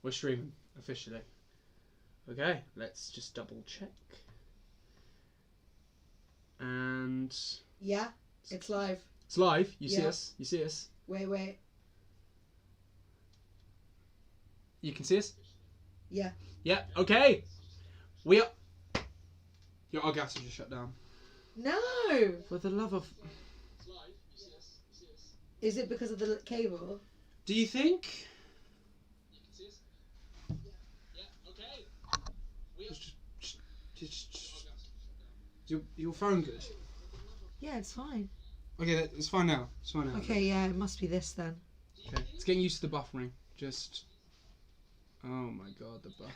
We're streaming officially. Okay, let's just double check. And yeah, it's live. It's live. You see us? You see us? Wait. You can see us? Yeah. Yeah. Okay. We are. Our gas has just shut down. No. For the love of. It's live. You see us? You see us? Is it because of the cable? Do you think? You can see us? Yeah. Okay. We are. Your phone good? Yeah, it's fine. Okay, it's fine now. It's fine now. Okay, yeah, it must be this then. Okay, it's getting used to the buffering. Just. Oh my god, the buff.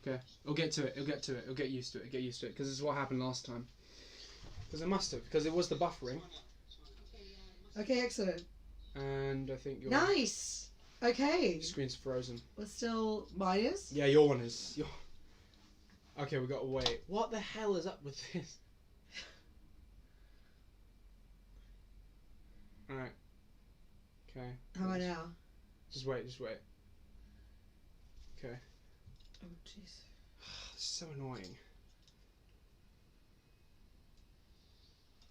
Okay, it'll get to it. It'll get to it. It'll get used to it. It'll get used to it. Because this is what happened last time. Because it must have. Because it was the buffering. Okay, excellent. And I think your Nice. Okay. screen's frozen. We're still minus. Yeah, your one is. Okay, we gotta wait. What the hell is up with this? Alright. Okay. How about now? Just wait. Okay. Oh jeez. This is so annoying.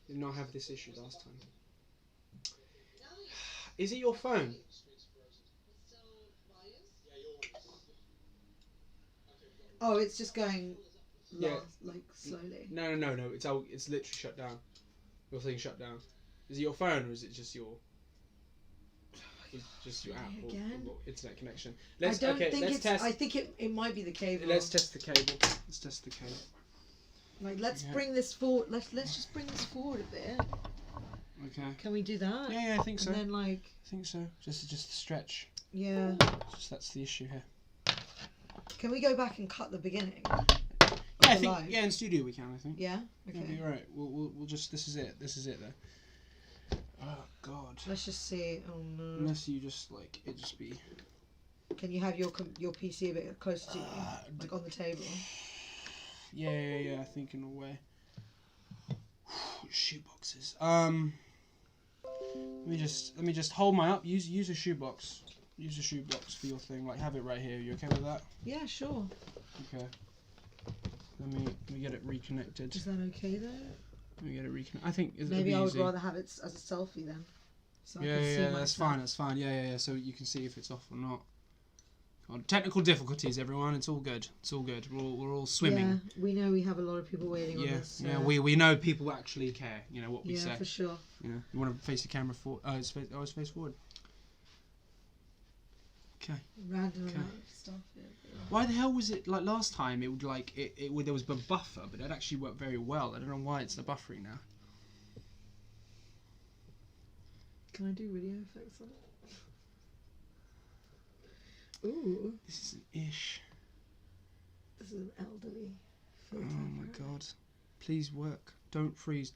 Did not have this issue last time. Is it your phone? Oh, it's just going Yeah. like slowly. No. It's literally shut down. Your thing shut down. Is it your phone or is it just your? It's just your app or internet connection. Let's test. I think it might be the cable. Let's test the cable. Like, let's bring this forward. Let's just bring this forward a bit. Okay. Can we do that? Yeah, I think so. And then I think so. Just stretch. Yeah. That's the issue here. Can we go back and cut the beginning? Yeah, I think. Live? Yeah, in studio we can. I think. Yeah. Okay. Yeah, you're right. We'll just. This is it. Though. Oh God. Let's just see. Oh no. Unless you just it just be. Can you have your PC a bit closer to you, like on the table? Yeah. I think in a way. Shoeboxes. Let me just hold my up. Use a shoebox. Use a shoebox for your thing. Like, have it right here. You okay with that? Yeah, sure. Okay. Let me get it reconnected. Is that okay though? Let me get it reconnected. I think maybe I would rather have it as a selfie then. So I can see that's fine. That's fine. Yeah. So you can see if it's off or not. Technical difficulties, everyone. It's all good. We're all swimming. Yeah, we know we have a lot of people waiting on this. So. Yeah, we know people actually care. You know what we say. Yeah, for sure. You want to face the camera forward. It's face forward. Okay. Random stuff. Yeah. Why the hell was it like last time? It would there was a buffer, but it actually worked very well. I don't know why it's the buffering now. Can I do video effects on it? Ooh. This is an ish. This is an elderly photo. Oh my god. Please work. Don't freeze.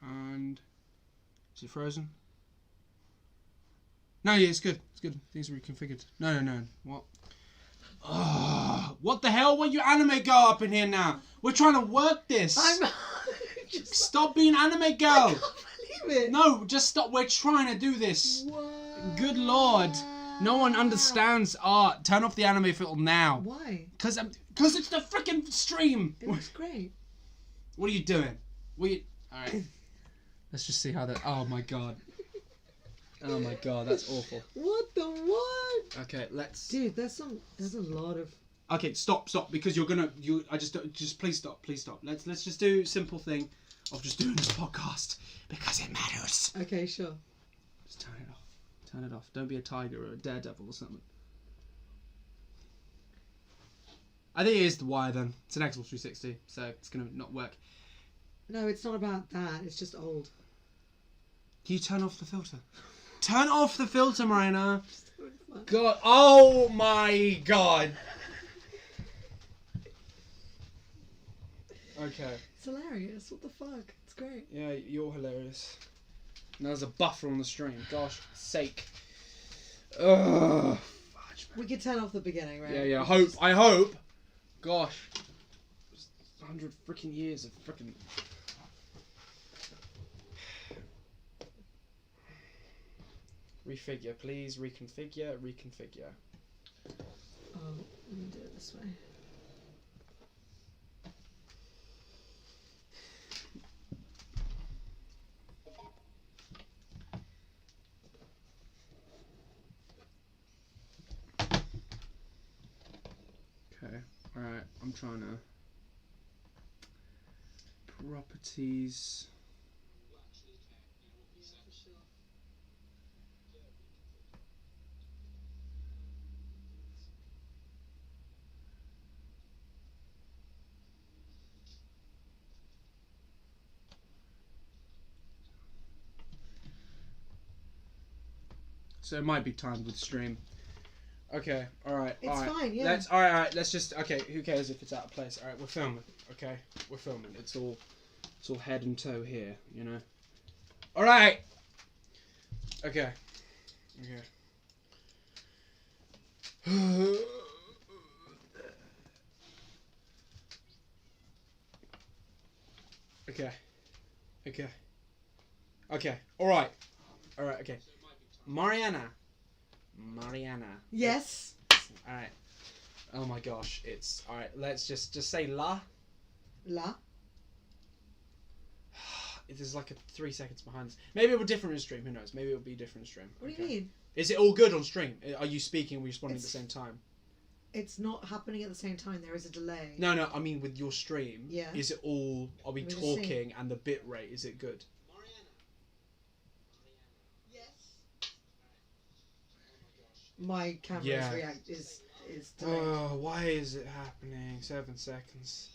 And is it frozen? No, yeah, it's good. Things are reconfigured. No. What? What the hell? Will you anime girl up in here now? We're trying to work this. Stop being anime girl. I can't believe it. No, just stop. We're trying to do this. What? Good lord. No one understands art. Turn off the anime filter now. Why? Because it's the freaking stream. It looks great. What are you doing? Alright. Let's just see how that. Oh my god. Oh my god, that's awful. What the what? Okay, let's. Dude, there's a lot of. Okay, stop, because you're gonna. Just please stop. Let's just do a simple thing of just doing this podcast because it matters. Okay, sure. Just turn it off. Don't be a tiger or a daredevil or something. I think it is the wire then. It's an Xbox 360, so it's gonna not work. No, it's not about that. It's just old. Can you turn off the filter? Turn off the filter, Marina. God. Oh my god. Okay. It's hilarious. What the fuck? It's great. Yeah, you're hilarious. And there's a buffer on the stream. Gosh sake. Ugh. We could turn off the beginning, right? Yeah. I hope. Gosh. 100 freaking years of freaking. Refigure, please. Reconfigure. Reconfigure. Oh, let me do it this way. Okay. All right. I'm trying to. Properties. So it might be timed with stream. Okay, alright. It's fine, yeah. Let's alright, let's just okay, who cares if it's out of place? Alright, we're filming. Okay? We're filming. It's all head and toe here, you know. Alright! Okay. Okay. Okay. Okay. Okay. Alright. Alright, okay. Mariana. Yes. Alright. Oh my gosh, it's alright, let's just say la. La. There's like a 3 seconds behind this. Maybe it'll be different in stream, who knows? Maybe it'll be different in stream. What do you mean? Is it all good on stream? Are you speaking and we responding at the same time? It's not happening at the same time. There is a delay. No, I mean with your stream. Yeah. Is it all, are we talking and the bit rate, is it good? My camera's react is delayed. Oh, why is it happening? 7 seconds.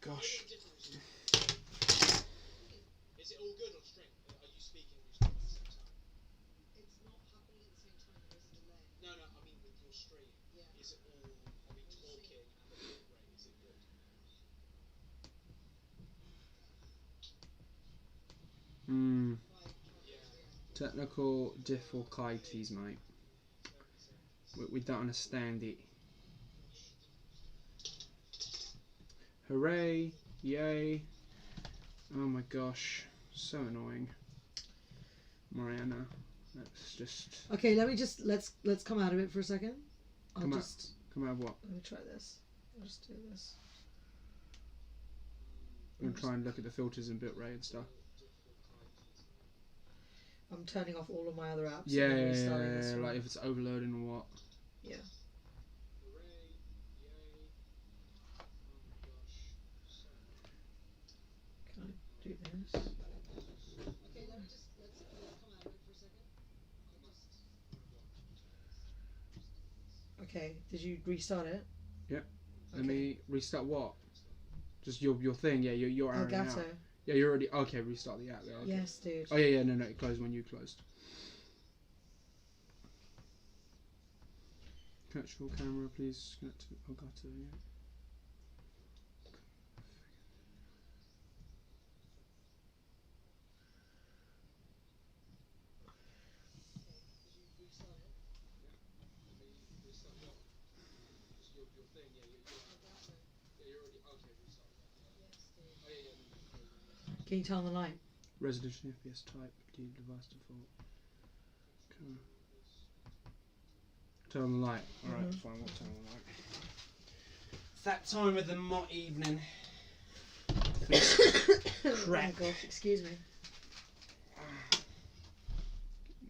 Gosh. Is it all good on stream? Are you speaking or responding at the same time? It's not happening at the same time. There is a delay. No, I mean with your stream. Yeah. Is it all, are we talking and the bit rate, is it good? Technical difficulties, mate. We don't understand it. Hooray! Yay! Oh my gosh, so annoying. Mariana, let's just Okay, let's come out of it for a second. come out of what? Let me try this. I'll just do this. I'm gonna try and look at the filters and bitrate and stuff. I'm turning off all of my other apps. Yeah, and then restarting this one. like if it's overloading or what. Yeah. Can I do this? Okay, let's come out of it for a second. Okay, did you restart it? Yep. Okay. Let me restart what? Just your thing, yeah, you're airing out. Elgato. Yeah, you're already okay. Restart the app. Yeah, okay. Yes, dude. Oh yeah, no, it closed when you closed. Virtual camera, please connect to Elgato. Yeah. Can you turn on the light? Resolution FPS type, device default. Okay. Turn on the light. Alright, fine, we'll turn on the light. It's that time of the evening. Crap. Oh gosh, excuse me.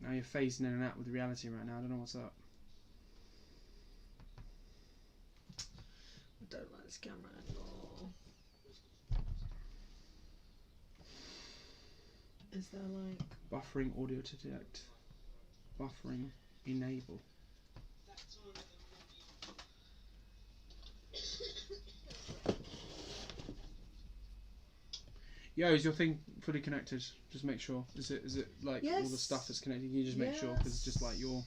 Now you're phasing in and out with reality right now. I don't know what's up. I don't like this camera anymore. Is there like Buffering audio to detect. Buffering enable. Yo, is your thing fully connected? Just make sure. Is it like all the Yes. stuff that's connected? Can you just make sure? Because it's just like your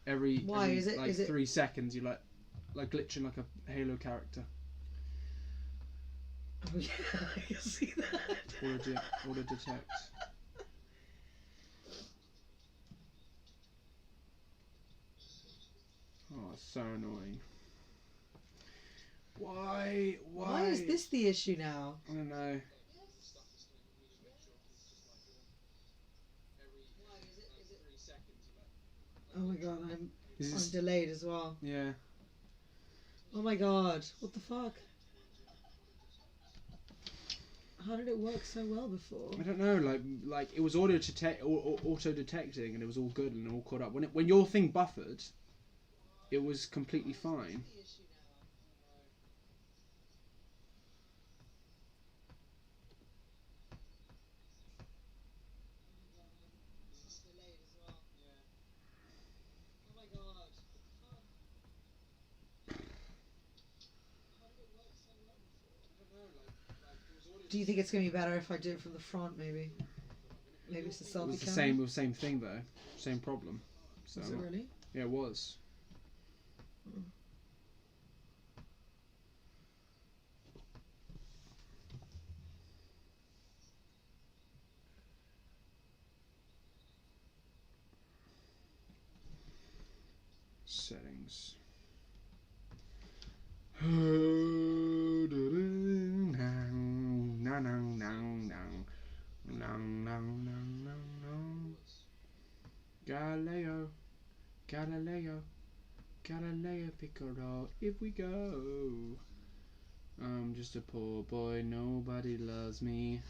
every Why? every, Is it- like is it- 3 seconds you like glitching like a Halo character. oh yeah, I can see that. Auto detect. Oh, it's so annoying. Why? Why is this the issue now? I don't know. Oh my god, I'm Is this, delayed as well. yeah. Oh my god, what the fuck? How did it work so well before? I don't know. Like it was auto detecting, and it was all good and all caught up. When your thing buffered, it was completely fine. Do you think it's gonna be better if I do it from the front, maybe? Maybe it's the selfie It was the camera? same. It was the same thing though. Same problem. So Is it really? yeah, it was. Settings. Galileo, Galileo, Galileo Piccolo, if we go. I'm just a poor boy, nobody loves me.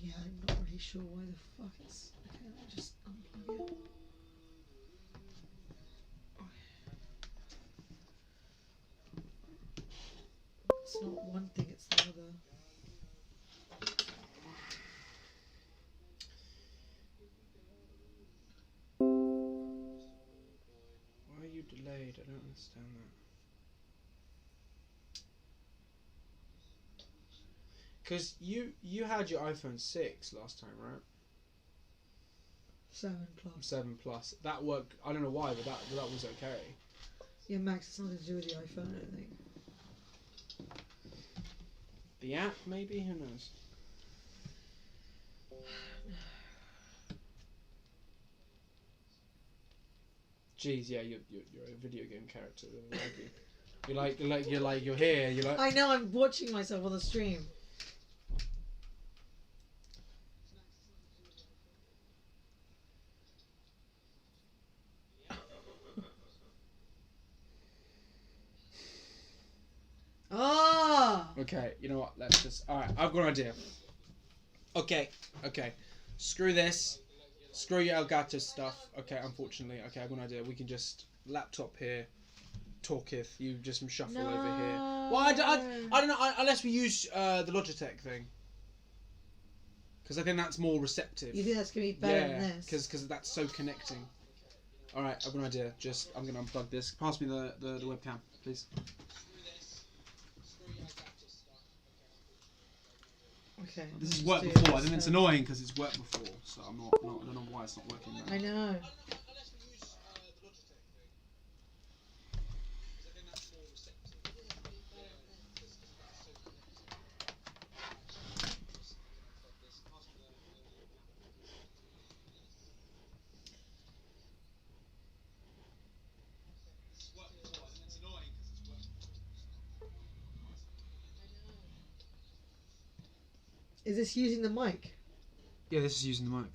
Yeah, I'm not really sure why the fuck it's... Okay, let me just unplug it. It's not one thing, it's the other. Why are you delayed? I don't understand that. Because you had your iPhone 6 last time, right? 7 Plus. 7 Plus. That worked. I don't know why, but that was okay. Yeah, Max, it's nothing to do with the iPhone, I don't think. The app, maybe? Who knows? Jeez, yeah, you're a video game character. I like you. You're here. You're like. I know, I'm watching myself on the stream. Ah! Okay, you know what? Let's just. All right, I've got an idea. Okay. Screw this. Screw your Elgato stuff. Okay, unfortunately. Okay, I've got an idea. We can just laptop here. Talketh. You just shuffle over here. Well, I don't know. Unless we use the Logitech thing. Because I think that's more receptive. You think that's going to be better than this? because that's so connecting. All right, I've got an idea. Just I'm gonna unplug this. Pass me the webcam, please. Okay. This has let's worked do before. I this think it's then. annoying because it's worked before. So I don't know why it's not working now. I know. Is this using the mic? Yeah, this is using the mic.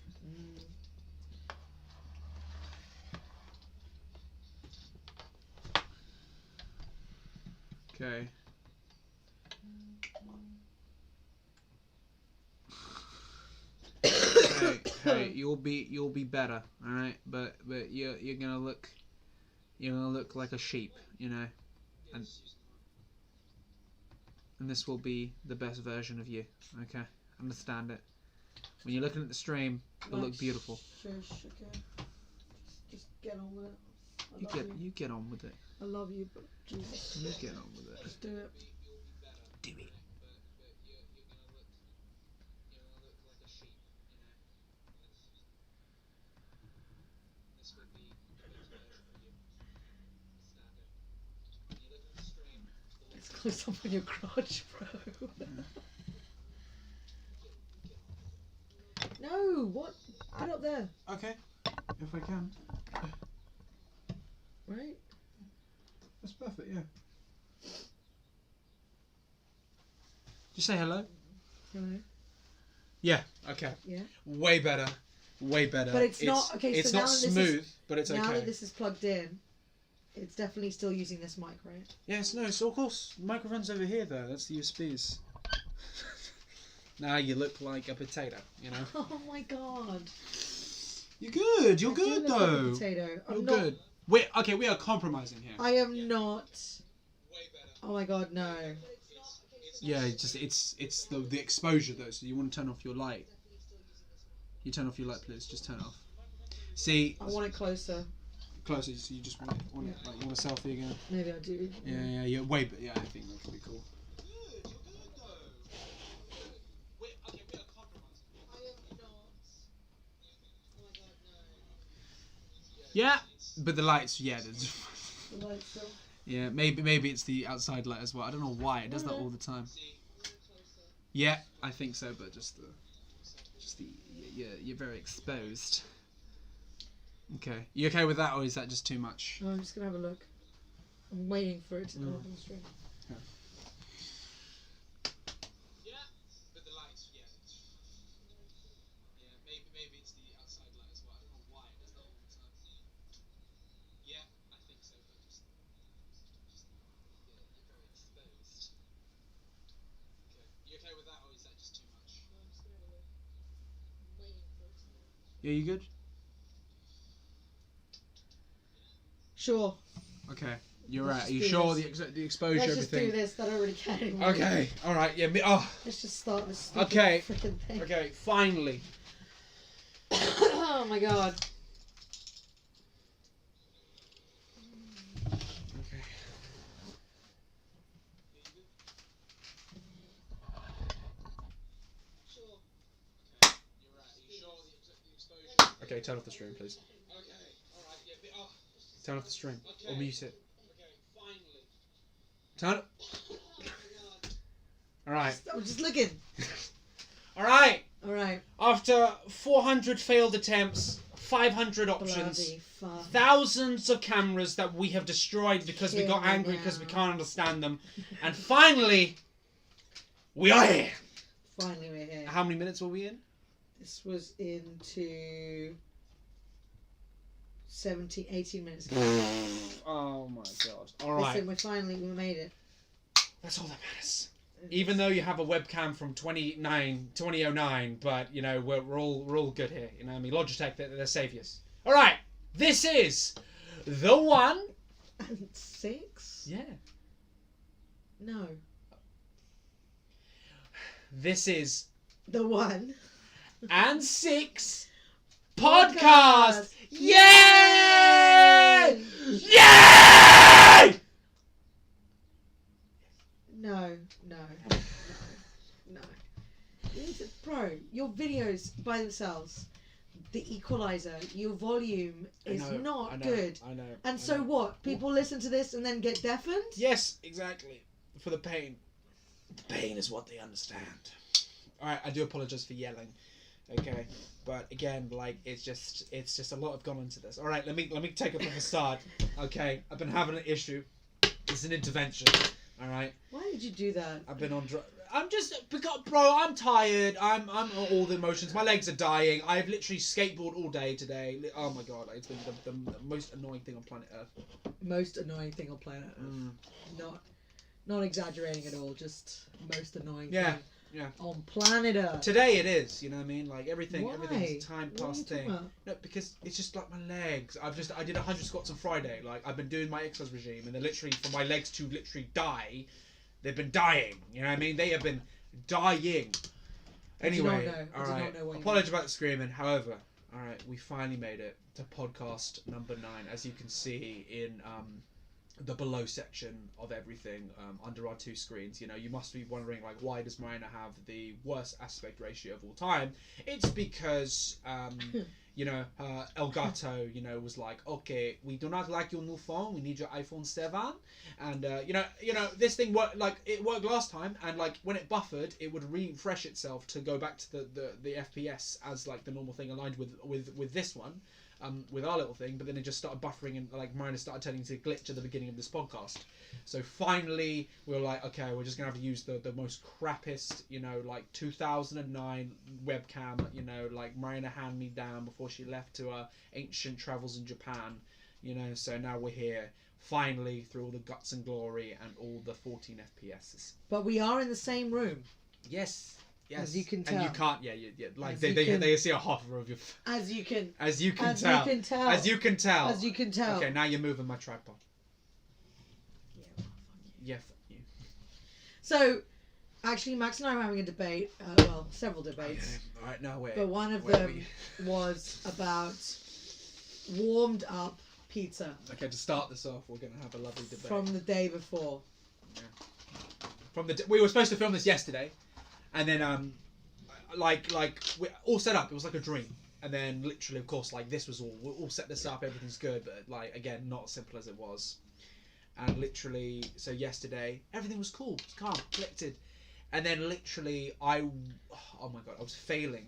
Okay. Hey, you'll be better, all right. But you're gonna look like a sheep, you know, and this will be the best version of you. Okay, understand it. When you're looking at the stream, it'll look beautiful. Shush, okay. Just get on with it. You get on with it. I love you, but Jesus. You get on with it. Just do it. Do it. It's close up on your crotch, bro. No, what? Put it up there. Okay, if I can. Right? That's perfect. Yeah. Just say hello. Hello. Yeah. Okay. Yeah. Way better. Way better. But it's not- okay, It's so not now that this is- smooth, but it's Now okay. that this is plugged in, it's definitely still using this mic, right? Yes, no, so of course, the microphone's over here though, that's the USBs. Now you look like a potato, you know? Oh my god. You're good, you're I do good look like a though. potato. You're I'm not, good. We are compromising here. I am not. Way better. Oh my god, no. Yeah, it's the exposure though, so you want to turn off your light. You turn off your light, please, just turn it off. See, I want it closer. closer, so you just want it like you want a selfie again? Maybe I do. Yeah, yeah, yeah, I think that could be cool. Good, you're good though. We are compromising. I am not. Oh my god, no. Yeah, but the lights, yeah, The light's still. yeah, maybe it's the outside light as well. I don't know why it does that all the time. Yeah, I think so, but just the you're very exposed. Okay, you okay with that, or is that just too much? No, I'm just gonna have a look. I'm waiting for it to come up on the screen. Yeah, but the lights, yeah. Yeah, maybe it's the outside light as well. I don't know why it does that all the time. Yeah, I think so, but just you're very exposed. Okay, you okay with that, or is that just too much? No, I'm just gonna have a look. I'm waiting for it to. Yeah, you good? Sure. Okay, you're Let's right. just Are you do sure this. the exposure, Let's just do everything? this. I don't really care anymore. Okay, all right. Yeah. Let's just start this stupid Okay. freaking thing. Okay. Finally. Oh my god. Okay. Sure. Okay, you're right. Are you sure the exposure? Okay. Turn off the stream, please. Okay, alright, yeah, Turn off the stream or Okay. mute it. okay, finally. Turn it. All right. I'm just looking. All right. All right. After 400 failed attempts, 500 options. Bloody fuck. Thousands of cameras that we have destroyed because we got Kill me angry because we now. can't understand them. And finally, we are here. Finally, we're here. How many minutes were we in? This was into 18 minutes. Oh my god. Alright. Listen, we made it. That's all that matters. Even though you have a webcam from 2009, but you know, we're all good here. You know what I mean? Logitech, they're saviors. Alright. This is the one. And 6? Yeah. No. This is The one. and 6 Podcast. podcast. Yay! Yay! No. Bro, your videos by themselves, the equalizer, your volume is not good. I know. And so what? People listen to this and then get deafened? Yes, exactly. For the pain. The pain is what they understand. Alright, I do apologise for yelling. Okay. But again, like it's just a lot have gone into this. Alright, let me take it from the start. Okay. I've been having an issue. It's an intervention. Alright. Why did you do that? I've been on I'm just because, bro, I'm tired. I'm all the emotions. My legs are dying. I've literally skateboarded all day today. Oh my god, it's been the most annoying thing on planet Earth. Most annoying thing on planet Earth. Not exaggerating at all, just most annoying thing on planet Earth. Today it is, you know what I mean? Like Why? everything's a time What are you past talking thing. about? No, because it's just like my legs. I did 100 squats on Friday. Like I've been doing my exercise regime, and they're literally for my legs to literally die. They've been dying. You know what I mean? They have been dying. Anyway, alright. Apologies about the screaming. However, alright, we finally made it to podcast number 9, as you can see in the below section of everything under our 2 screens. You know, you must be wondering, like, why does Marina have the worst aspect ratio of all time? It's because you know, Elgato, you know, was like, okay, we do not like your new phone, we need your iPhone 7, and you know, this thing worked, like, it worked last time, and like when it buffered, it would refresh itself to go back to the FPS as like the normal thing aligned with this one, with our little thing, but then it just started buffering and like Marina started turning into a glitch at the beginning of this podcast. So finally we were like, okay, we're just gonna have to use the most crappiest, you know, like 2009 webcam, you know, like Marina handed me down before she left to her ancient travels in Japan, you know. So now we're here finally through all the guts and glory and all the 14 FPSs. But we are in the same room. Yes. Yes. As you can tell. And you can't, like As they see a hover of your. As you can tell. As you can tell. As you can tell. Okay, now you're moving my tripod. Yeah, fuck you. So, actually, Max and I were having a debate. Well, several debates. Okay. All right, now where? But one of them was about warmed up pizza. Okay, to start this off, we're gonna have a lovely debate. From the day before. Yeah. We were supposed to film this yesterday, and then like we all set up. It was like a dream. And then literally, of course, like this was we'll all set this up. Everything's good, but like again, not as simple as it was. And literally, so yesterday, everything was cool, it was calm, collected. And then literally, oh my god, I was failing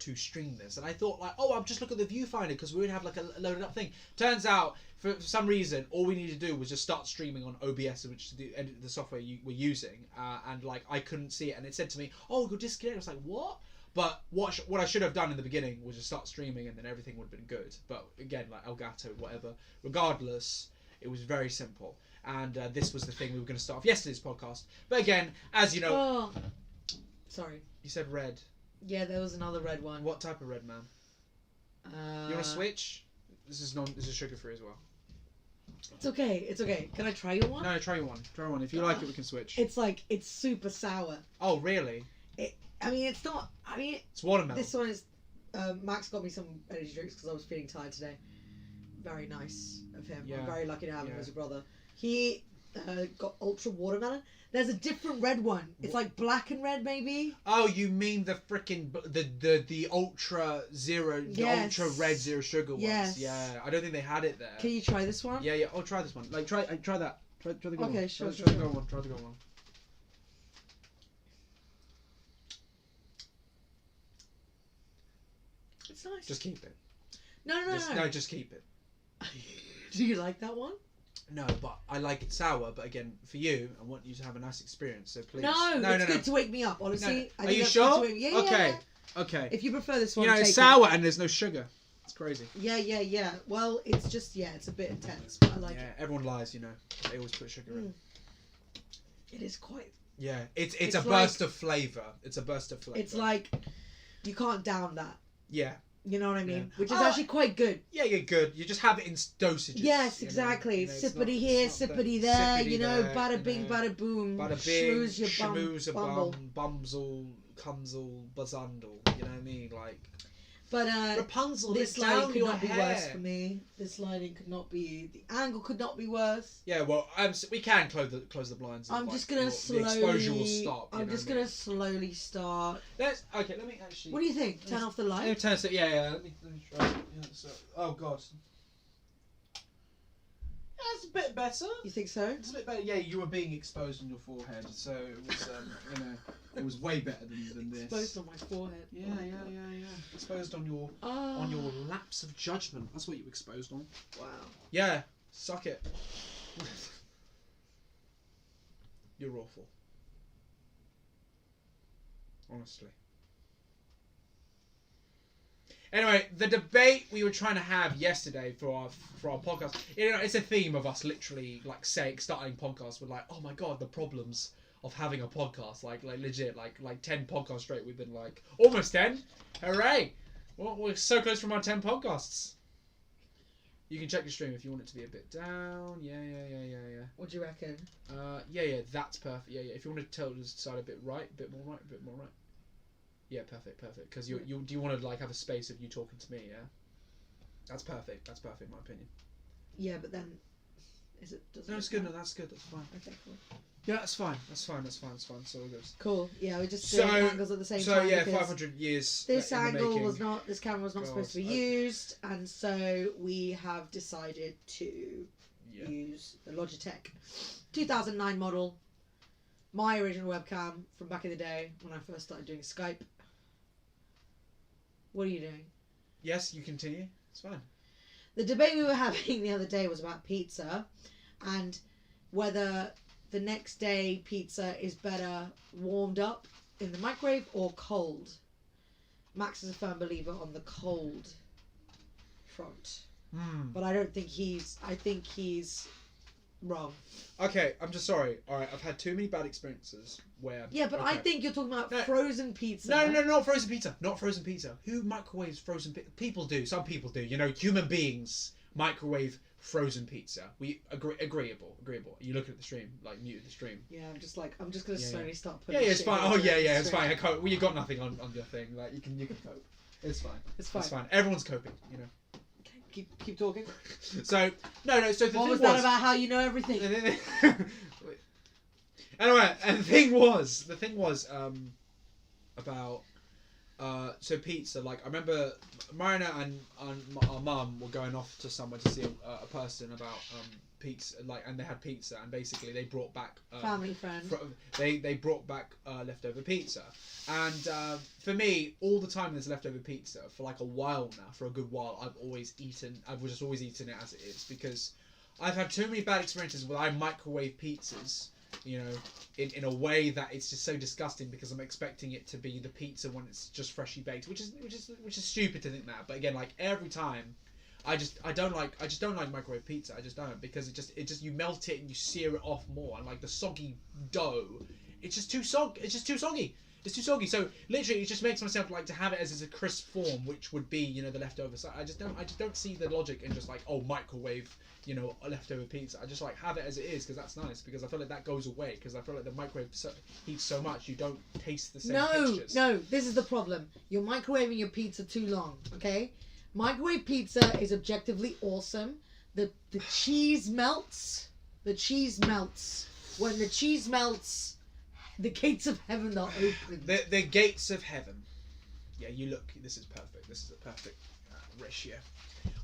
to stream this. And I thought like, oh, I'll just look at the viewfinder because we would have like a loaded up thing. Turns out, for some reason, all we needed to do was just start streaming on OBS, which is the software we're using. And like, I couldn't see it. And it said to me, oh, you're disconnected. I was like, what? But what I should have done in the beginning was just start streaming and then everything would have been good. But again, like Elgato, whatever. Regardless, it was very simple, and this was the thing we were going to start off yesterday's podcast. But again, as you know... Oh. Sorry. You said red. Yeah, there was another red one. What type of red, man? You want to switch? This is sugar-free as well. It's okay, it's okay. Can I try your one? No, try your one. Try one. If you like it, we can switch. It's super sour. Oh, really? It's not... It's watermelon. This one is... Max got me some energy drinks because I was feeling tired today. Very nice of him. Yeah. I'm very lucky to have him as a brother. He got ultra watermelon. There's a different red one. It's like black and red, maybe. Oh, you mean the freaking the ultra zero, yes. The ultra red zero sugar ones? Yes. Yeah, I don't think they had it there. Can you try this one? Yeah. Oh, try this one. Like try that. Try the good one. Okay, sure. Try the good one. Try the good one. It's nice. Just keep it. No. No, just keep it. Do you like that one? No, but I like it sour. But again, for you, I want you to have a nice experience. So please. No, it's good to wake me up. Honestly, no. Are you sure? Yeah, okay. Yeah. Okay. If you prefer this one, you know, it's sour and there's no sugar. It's crazy. Yeah. Well, it's just it's a bit intense, but I like it. Yeah, everyone lies, you know. They always put sugar in. It is quite. Yeah, it's a burst of flavour. It's a burst of flavour. It's like you can't down that. Yeah. You know what I mean? Yeah. Which is actually quite good. Yeah, you're good. You just have it in dosages. Yes, exactly. You know, sippity here, sippity there. You know, bada bing, bada boom. Bada bing, schmooze your bumsel, cumsel, bazundle. You know what I mean? Like. But Rapunzel, this lighting could not be worse for me. This lighting could not be. The angle could not be worse. Yeah, well, we can close the blinds. I'm just gonna slowly. The exposure will stop. I'm just gonna slowly start. Let me actually. What do you think? Turn off the light. Let me turn it. Yeah. Let me try. Yeah, so, oh god. That's a bit better. You think so? It's a bit better. Yeah, you were being exposed on your forehead, so it was, it was way better than this. Exposed on my forehead. Yeah. Exposed on your lapse of judgment. That's what you exposed on. Wow. Yeah, suck it. You're awful. Honestly. Anyway, the debate we were trying to have yesterday for our podcast, it's a theme of us literally starting podcasts with oh my god, the problems of having a podcast, like legit, like 10 podcasts straight. We've been almost 10. Hooray! Well, we're so close from our 10 podcasts. You can check your stream if you want it to be a bit down. Yeah. What do you reckon? Yeah, that's perfect. Yeah. If you want to tilt this side a bit right, a bit more right. Yeah, perfect. Because do you want to have a space of you talking to me? Yeah, that's perfect. That's perfect, in my opinion. Yeah, but then is it? No, it's good. No, that's good. That's fine. Okay, cool. Yeah, that's fine. That's fine. So it goes. Cool. Yeah, we just doing angles at the same time. So yeah, 500 years. This angle was not. This camera was not supposed to be used, and so we have decided to use the Logitech 2009 model. My original webcam from back in the day when I first started doing Skype. What are you doing? Yes, you continue. It's fine. The debate we were having the other day was about pizza, and whether the next day pizza is better warmed up in the microwave or cold. Max is a firm believer on the cold front, but I don't think I think he's wrong. Okay, I'm just sorry. All right, I've had too many bad experiences where. Yeah, but I think you're talking about frozen pizza. No, not frozen pizza. Not frozen pizza. Who microwaves frozen pizza? People do. Some people do. You know, human beings microwave frozen pizza. We agreeable. You look at the stream, like mute the stream. Yeah, I'm just gonna slowly start Yeah, putting. it's fine. Oh yeah, it's fine. I cope. Well, you got nothing on your thing. Like you can cope. It's fine. It's fine. It's fine. Everyone's coping. You know. Keep talking. So no. So the what thing was that about? How you know everything? Anyway, and the thing was about so pizza. Like I remember Marina and our mum were going off to somewhere to see a person about pizza. Like, and they had pizza, and basically they brought back family friend. They brought back leftover pizza, and for me, all the time there's leftover pizza for like a while now. For a good while, I've just always eaten it as it is because I've had too many bad experiences where I microwave pizzas. You know, in a way that it's just so disgusting because I'm expecting it to be the pizza when it's just freshly baked, which is stupid to think that. But again, like every time, I just don't like microwave pizza. I just don't because it just you melt it and you sear it off more and like the soggy dough, it's just too soggy. It's too soggy. So literally, it just makes myself like to have it as a crisp form, which would be, you know, the leftover side. I just don't see the logic in just like, oh, microwave, you know, a leftover pizza. I just like have it as it is because that's nice. Because I feel like that goes away. Because I feel like the microwave heats so much you don't taste the same textures. No. This is the problem. You're microwaving your pizza too long. Okay, microwave pizza is objectively awesome. The cheese melts. The cheese melts. When the cheese melts, the gates of heaven are open. The gates of heaven. Yeah, you look. This is perfect. This is a perfect ratio.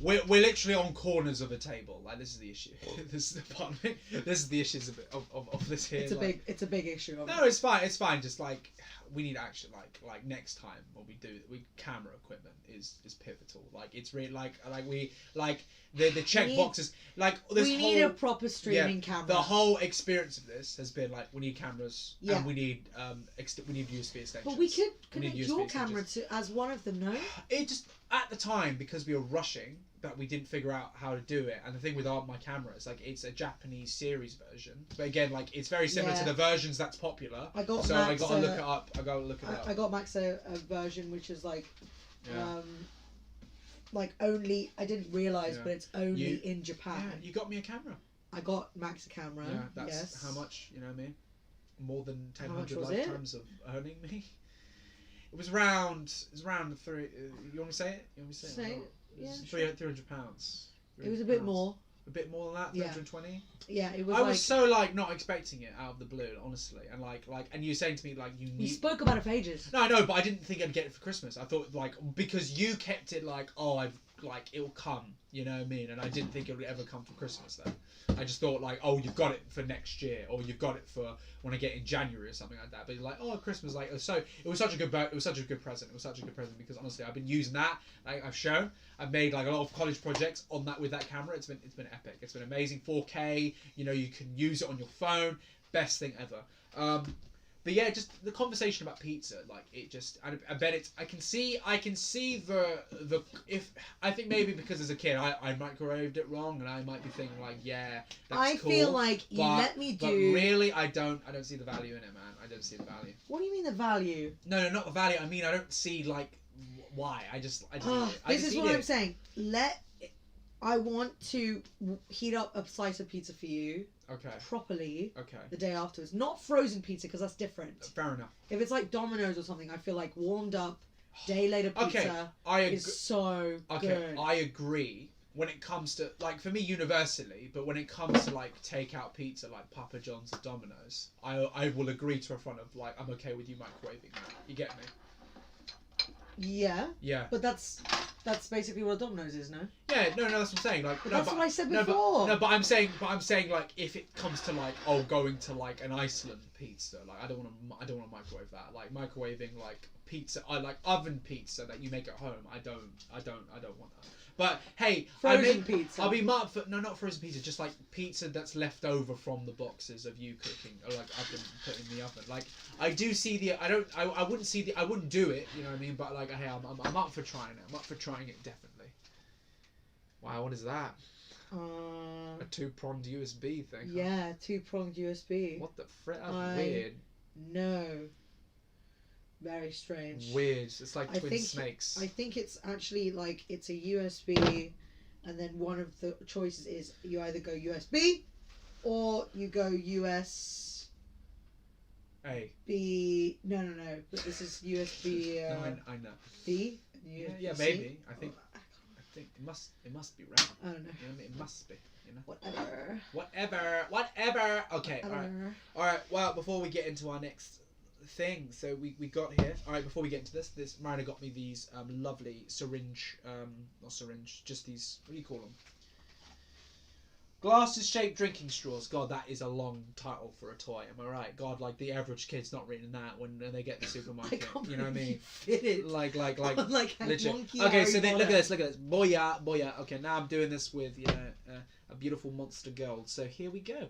We're literally on corners of a table. Like this is the issue. This is the part of it. This is the issues of this here. It's a big issue. No, it's fine. It's fine. Just like we need action. Like next time when we do, camera equipment is pivotal. Like it's really like the check boxes. Like this we need a proper streaming camera. The whole experience of this has been like we need cameras and we need USB extensions. But we could connect your camera to as one of them. No. It just at the time because we were rushing. That we didn't figure out how to do it, and the thing with my camera is like it's a Japanese series version, but again like it's very similar to the versions that's popular. I got to look it up. I got Max a version which is like, like only I didn't realize, but it's only in Japan. Yeah, you got me a camera. I got Max a camera. Yeah, that's how much, you know what I mean? More than 1,000 lifetimes of earning me. It was around 3. You want me to say it? Say it. Yeah, £300. It was a bit more. A bit more than that, 320. Yeah, it was. I was so like not expecting it out of the blue, honestly, and like, and you saying to me like you need. We spoke about it for ages. No, I know, but I didn't think I'd get it for Christmas. I thought like because you kept it like it'll come, you know what I mean, and I didn't think it would ever come for Christmas then. I just thought like, oh, you've got it for next year, or you've got it for when I get in January or something like that. But you're like, oh, Christmas, like it was such a good present. It was such a good present because honestly, I've been using that. Like I've made like a lot of college projects on that with that camera. It's been epic. It's been amazing. 4K. You know, you can use it on your phone. Best thing ever. But yeah, just the conversation about pizza, like it just, I bet it's, I can see the if I think maybe because as a kid I microwaved it wrong and I might be thinking like, yeah, that's cool. I feel like you let me do. But really, I don't see the value in it, man. I don't see the value. What do you mean the value? No, not the value. I mean, I don't see like why. I just this is what I'm saying. I want to heat up a slice of pizza for you. Okay. Properly. Okay. The day afterwards, not frozen pizza because that's different. Fair enough. If it's like Domino's or something, I feel like warmed up, day later pizza is so good. I agree. When it comes to like for me universally, but when it comes to like takeout pizza like Papa John's or Domino's, I will agree to a front of like I'm okay with you microwaving that. You get me? Yeah. Yeah. But that's basically what a Domino's is, no? Yeah, no, that's what I'm saying. Like, that's what I said before. But I'm saying like if it comes to like going to like an Iceland pizza, like I don't want to microwave that. Like microwaving like pizza. I like oven pizza that you make at home. I don't want that. But hey, Frozen pizza. I'll be marked for not frozen pizza, just like pizza that's left over from the boxes of you cooking, or like I've been put in the oven. Like I do see the, I wouldn't do it, you know what I mean? But like, hey, I'm up for trying it. I'm up for trying it definitely. Wow, what is that? A 2-pronged USB thing. Yeah, 2-pronged USB. What the frick? That's weird. No. Very strange. Weird. It's like twin snakes. I think it's actually like it's a USB, and then one of the choices is you either go USB, or you go US. A. B. No. But this is USB. No, I know. B. Yeah, maybe. I think it must be right. I don't know. You know what I mean? It must be. You know. Whatever. Okay. All right. Well, before we get into our next thing, so we got here. All right. Before we get into this Marina got me these lovely not syringe, just these. What do you call them? Glasses shaped drinking straws. God, that is a long title for a toy. Am I right? God, like the average kid's not reading that when they get to the supermarket. You know what I mean? Fit it. Like like legit. monkey Okay, so Harry look at Potter. this. Boya. Okay, now I'm doing this with a beautiful monster gold. So here we go.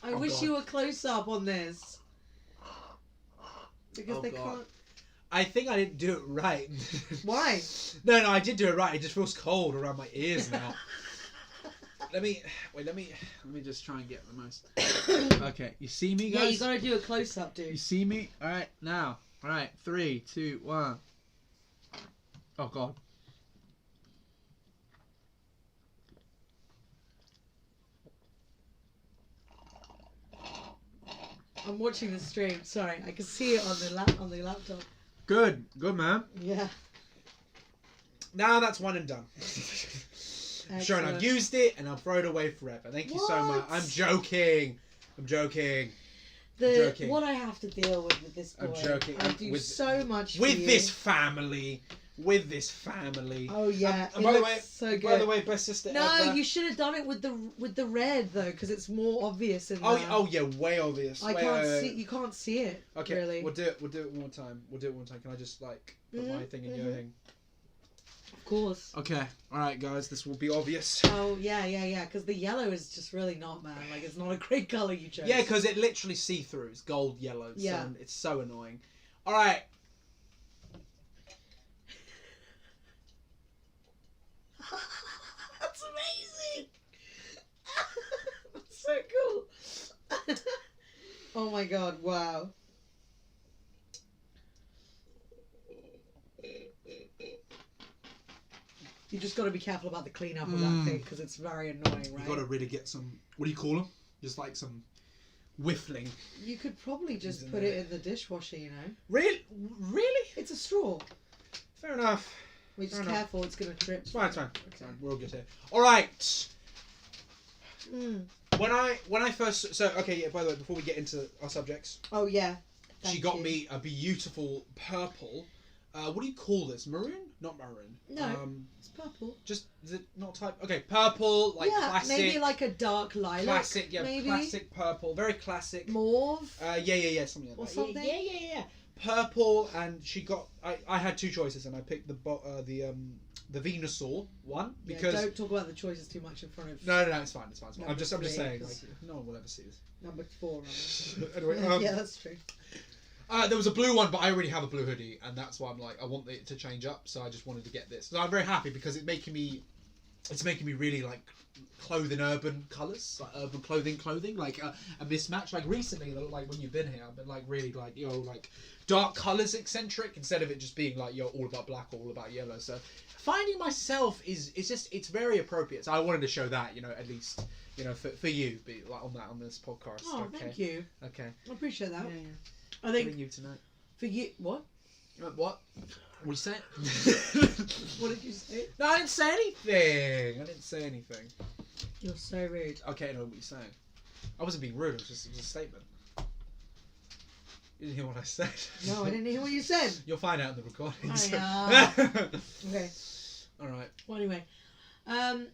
I Oh, wish God. you were close up on this. Because Oh, they God. can't. I think I didn't do it right. Why? No, I did do it right. It just feels cold around my ears now. Let me just try and get the most. Okay, you see me, guys? Yeah, you gotta do a close up, You dude. see me? All right, now. All right, 3, 2, 1. Oh God. I'm watching the stream. Sorry, I can see it on the laptop. Good, man. Yeah. Now that's one and done. I'm sure I've Excellent. used it and I'll throw it away forever. Thank you so much. What? I'm joking. joking. What I have to deal with this boy. I'm joking. I do so much for with you. this family. With this family. Oh yeah, And it by the looks way, so good. by the way, best sister No, ever. you should have done it with the red though, because it's more obvious in Oh, there. oh yeah, way obvious. I Wait, can't wait, see. wait. You can't see it. Okay, really. we'll do it one more time. Can I just like put my thing in your thing? Of course. Okay, all right, guys. This will be obvious. Oh yeah. Because the yellow is just really not, man. Like it's not a great color you chose. Yeah, because it literally see through. It's gold yellow. Yeah. So it's so annoying. All right. That's amazing. That's so cool. Oh my god! Wow. You just got to be careful about the cleanup of that thing because it's very annoying, right? You got to really get some. What do you call them? Just like some whiffling. You could probably just in put there. it in the dishwasher, you know. Really? Really? It's a straw. Fair enough. We're just Fair enough. careful; it's gonna trip. It's fine. It's fine. It's fine. We're all good here. All right. Mm. When I first okay, yeah, by the way, before we get into our subjects, Oh yeah. she Thank got you. me a beautiful purple. What do you call this? Maroon? Not maroon. No. It's purple. Just is it not type? Okay, purple, like yeah, classic. maybe like a dark lilac. classic, yeah, maybe. classic purple, very classic. Mauve. Yeah, something like Or that. something? Yeah. Purple, and she got. I had two choices, and I picked the Venusaur one because. Yeah, don't talk about the choices too much in front of. No, it's fine. Number I'm just 3, saying, like, 'cause- no one will ever see this. Number 4. Anyway, Yeah, that's true. there was a blue one, but I already have a blue hoodie, and that's why I'm like, I want it to change up, so I just wanted to get this. So I'm very happy because it's making me really like clothing urban colours, like urban clothing, like a mismatch. Like recently, like when you've been here, I've been like really like like dark colours eccentric instead of it just being like all about black or all about yellow. So finding myself is just it's very appropriate. So I wanted to show that at least for you, be like on this podcast. Oh, okay. thank you. Okay. I appreciate that. Yeah. I think For you tonight. for you, what? What? What you saying? What did you say? No, I didn't say anything. You're so rude. Okay, I know what you're saying. I wasn't being rude. It was a statement. You didn't hear what I said. No, I didn't hear what you said. You'll find out in the recordings. Okay. All right. Well, anyway,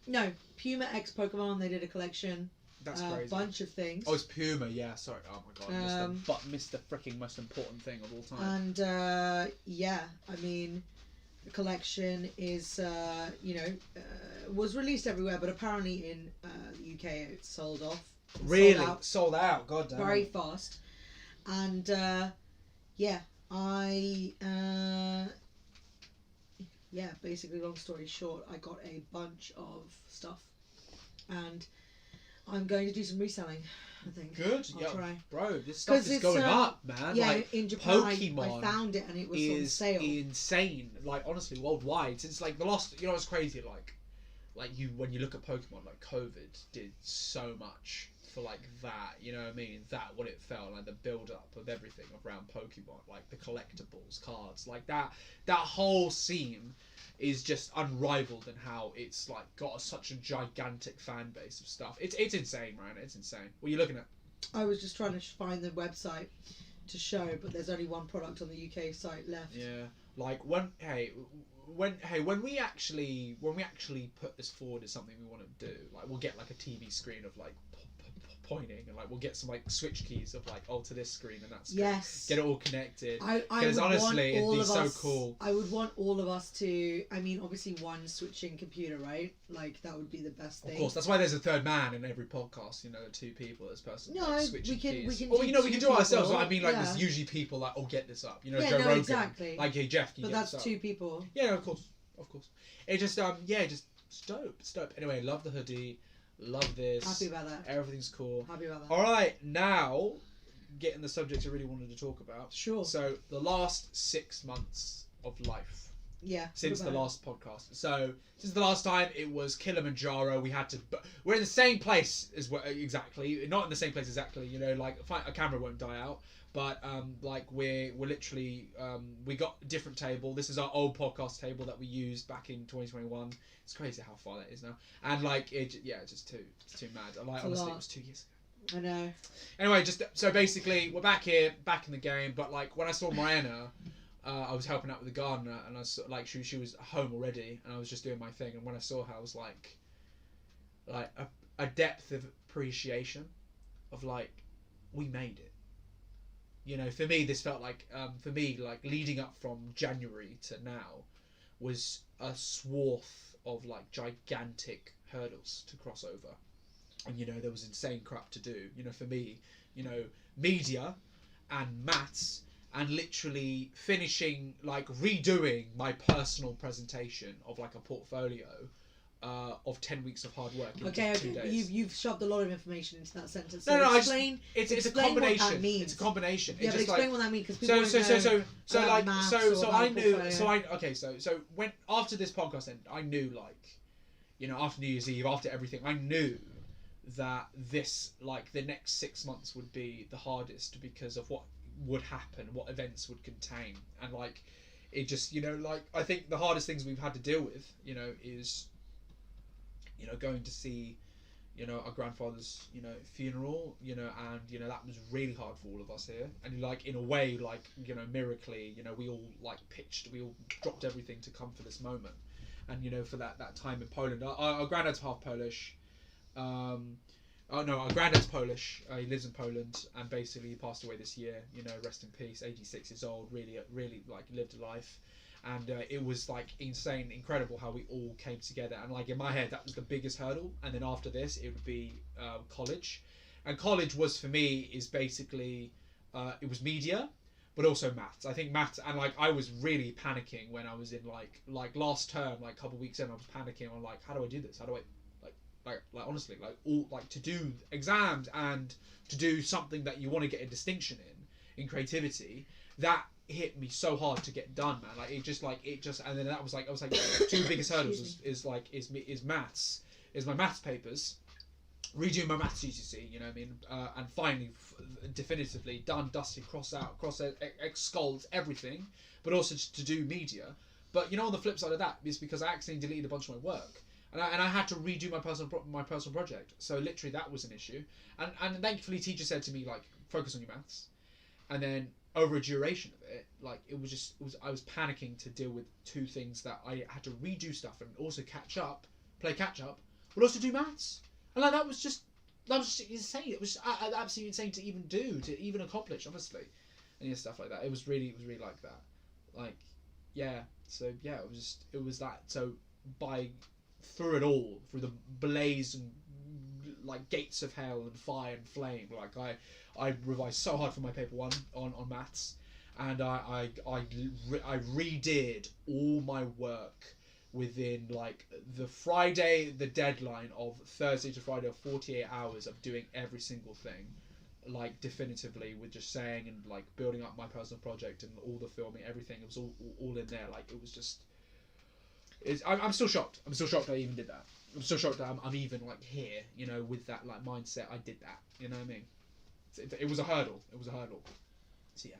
no. Puma X Pokemon. They did a collection. That's crazy. Bunch of things. Oh, it's Puma. Yeah, sorry. Oh my god, missed the freaking most important thing of all time. And yeah, I mean, the collection is was released everywhere, but apparently in the UK it's sold off. Really? Sold out. God damn. Very fast. And yeah, basically, long story short, I got a bunch of stuff, and I'm going to do some reselling. I think. Good. I'll try. Bro, this stuff is going up, man. Yeah, like, in Japan, Pokemon I found it and it was on is sale. insane. Like, honestly, worldwide, since like the last, it's crazy. Like when you look at Pokemon, like COVID did so much for like that. You know what I mean? That what it felt like, the build up of everything around Pokemon, like the collectibles, cards, like that whole scene is just unrivaled in how it's like got such a gigantic fan base of stuff. It's insane, man. It's insane. What are you looking at? I was just trying to find the website to show, but there's only one product on the UK site left. Yeah, like when we actually put this forward as something we want to do, like we'll get like a TV screen of like pointing, and like we'll get some like switch keys of like to this screen and that screen. Yes. Get it all connected. Because honestly, it'd be so cool. I would want all of us to. I mean, obviously, one switching computer, right? Like that would be the best thing. Of course, that's why there's a third man in every podcast. You know, two people. This person. No, like, switching keys. we can. Or we can do it ourselves. people. I mean, like yeah. there's usually people that get this up. You know, Yeah, Joe no, Rogan. exactly. Like, hey Jeff, can you But get that's this up? 2 people. Yeah, of course. It just it's dope. It's dope. Anyway, love the hoodie. Love this. Happy about that. Everything's cool. Happy about that. All right, now getting the subject I really wanted to talk about. Sure. So the last 6 months of life. Yeah. Since the last podcast. So since the last time, it was Kilimanjaro. We're in the same place as well, exactly. Not in the same place exactly. You know, like a camera won't die out. But like we're literally we got a different table. This is our old podcast table that we used back in 2021. It's crazy how far that is now. And like it's just too mad. Like honestly, it was 2 years ago. I know. Anyway, so basically we're back here, back in the game. But like when I saw Mariana, I was helping out with the gardener, and I saw like she was home already, and I was just doing my thing. And when I saw her, I was like a depth of appreciation of like we made it. You know, for me, this felt like, leading up from January to now was a swath of, like, gigantic hurdles to cross over. And, you know, there was insane crap to do. You know, for me, you know, media and maths and literally finishing, like, redoing my personal presentation of, like, a portfolio of 10 weeks of hard work in 2 days. You've shoved a lot of information into that sentence. So it's a combination. What that means. It's a combination. Yeah, but explain what that means, because people so when after this podcast ended, I knew, like, you know, after New Year's Eve, after everything, I knew that this, like, the next 6 months would be the hardest because of what would happen, what events would contain, and like it just, you know, like I think the hardest things we've had to deal with, you know, is, you know, going to see, you know, our grandfather's, you know, funeral, you know, and, you know, that was really hard for all of us here. And, like, in a way, like, you know, miraculously, you know, we all, like, we all dropped everything to come for this moment. And, you know, for that time in Poland. Our granddad's half Polish. Our granddad's Polish. He lives in Poland, and basically he passed away this year, you know, rest in peace, 86 years old, really, like, lived a life. And it was like insane, incredible how we all came together. And like in my head, that was the biggest hurdle. And then after this, it would be college. And college was, for me, is basically it was media, but also maths. I think maths, and like I was really panicking when I was in like last term, like a couple of weeks in, I was panicking. I'm like, how do I do this? How do I like honestly, like all, like to do exams and to do something that you want to get a distinction in creativity, that hit me so hard to get done, man. Like it just and then that was like, I was like, 2 biggest hurdles is maths, is my maths papers, redoing my maths GCSE, you know what I mean, and finally definitively done, dusted, cross skulls, everything, but also to do media. But you know, on the flip side of that is because I accidentally deleted a bunch of my work. And I had to redo my personal project. So literally that was an issue. And thankfully teacher said to me, like, focus on your maths. And then over a duration of it, like I was panicking to deal with 2 things that I had to redo stuff and also play catch up would also do maths, and like that was just insane. It was absolutely insane to even do, to even accomplish, honestly, and stuff like that. It was really like that, like, yeah. So yeah, it was that. So through it all, through the blaze and like gates of hell and fire and flame, like I revised so hard for my paper 1 on maths, and I redid all my work within like the deadline of Thursday to Friday of 48 hours of doing every single thing, like definitively, with just saying and like building up my personal project and all the filming, everything. It was all in there. Like it was just. I'm still shocked. I'm still shocked I even did that. I'm still shocked that I'm even like here, you know, with that like mindset. I did that. You know what I mean? It was a hurdle. It was a hurdle. So yeah.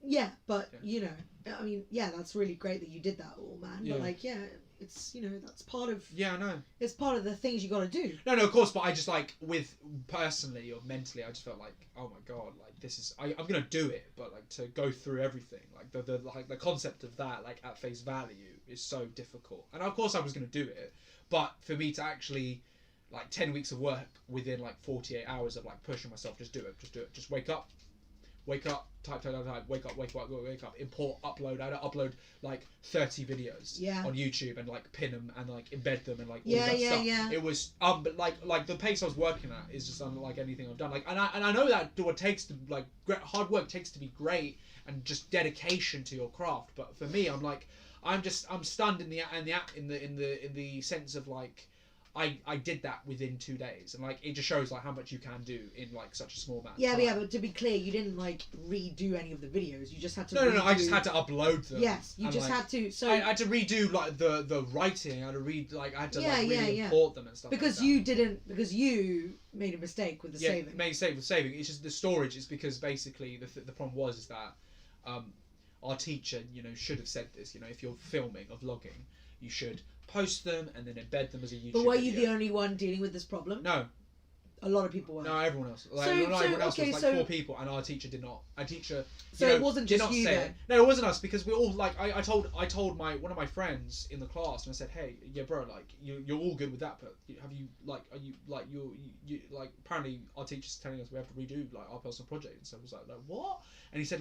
Yeah, but you know, I mean, yeah, that's really great that you did that all, man. Yeah. But like, yeah, it's, you know, that's part of. Yeah, I know. It's part of the things you got to do. No, of course, but I just like with personally or mentally, I just felt like, oh my god, like this is I'm gonna do it, but like to go through everything, like the concept of that, like at face value, is so difficult. And of course, I was gonna do it, but for me to actually, like 10 weeks of work within like 48 hours of like pushing myself, just do it, just wake up, type, wake up, import, upload. I upload like 30 videos on YouTube and like pin them and like embed them and like all that stuff. Yeah. It was but like the pace I was working at is just unlike anything I've done. Like and I know that what takes to like hard work takes to be great and just dedication to your craft. But for me, I'm stunned in the sense of like. I did that within 2 days, and like it just shows like how much you can do in like such a small amount of time. But to be clear, you didn't like redo any of the videos. You just had to. No. I just had to upload them. Yes, you just had to. So I had to redo like the writing. I had to really import them and stuff. Because like you made a mistake with the saving. Made a mistake with saving. It's just the storage. Is because basically the problem was that our teacher, you know, should have said this. You know, if you're filming or vlogging, you should post them and then embed them as a YouTube But were you video. the only one dealing with this problem? No. A lot of people were. No, everyone else. Like, everyone else was like 4 people, and our teacher did not. Our teacher. So it wasn't just you then. It. No, it wasn't us because we all like. I told one of my friends in the class, and I said, hey, yeah, bro, like you're all good with that, but are you like apparently our teacher's telling us we have to redo like our personal project, and so I was like what? And he said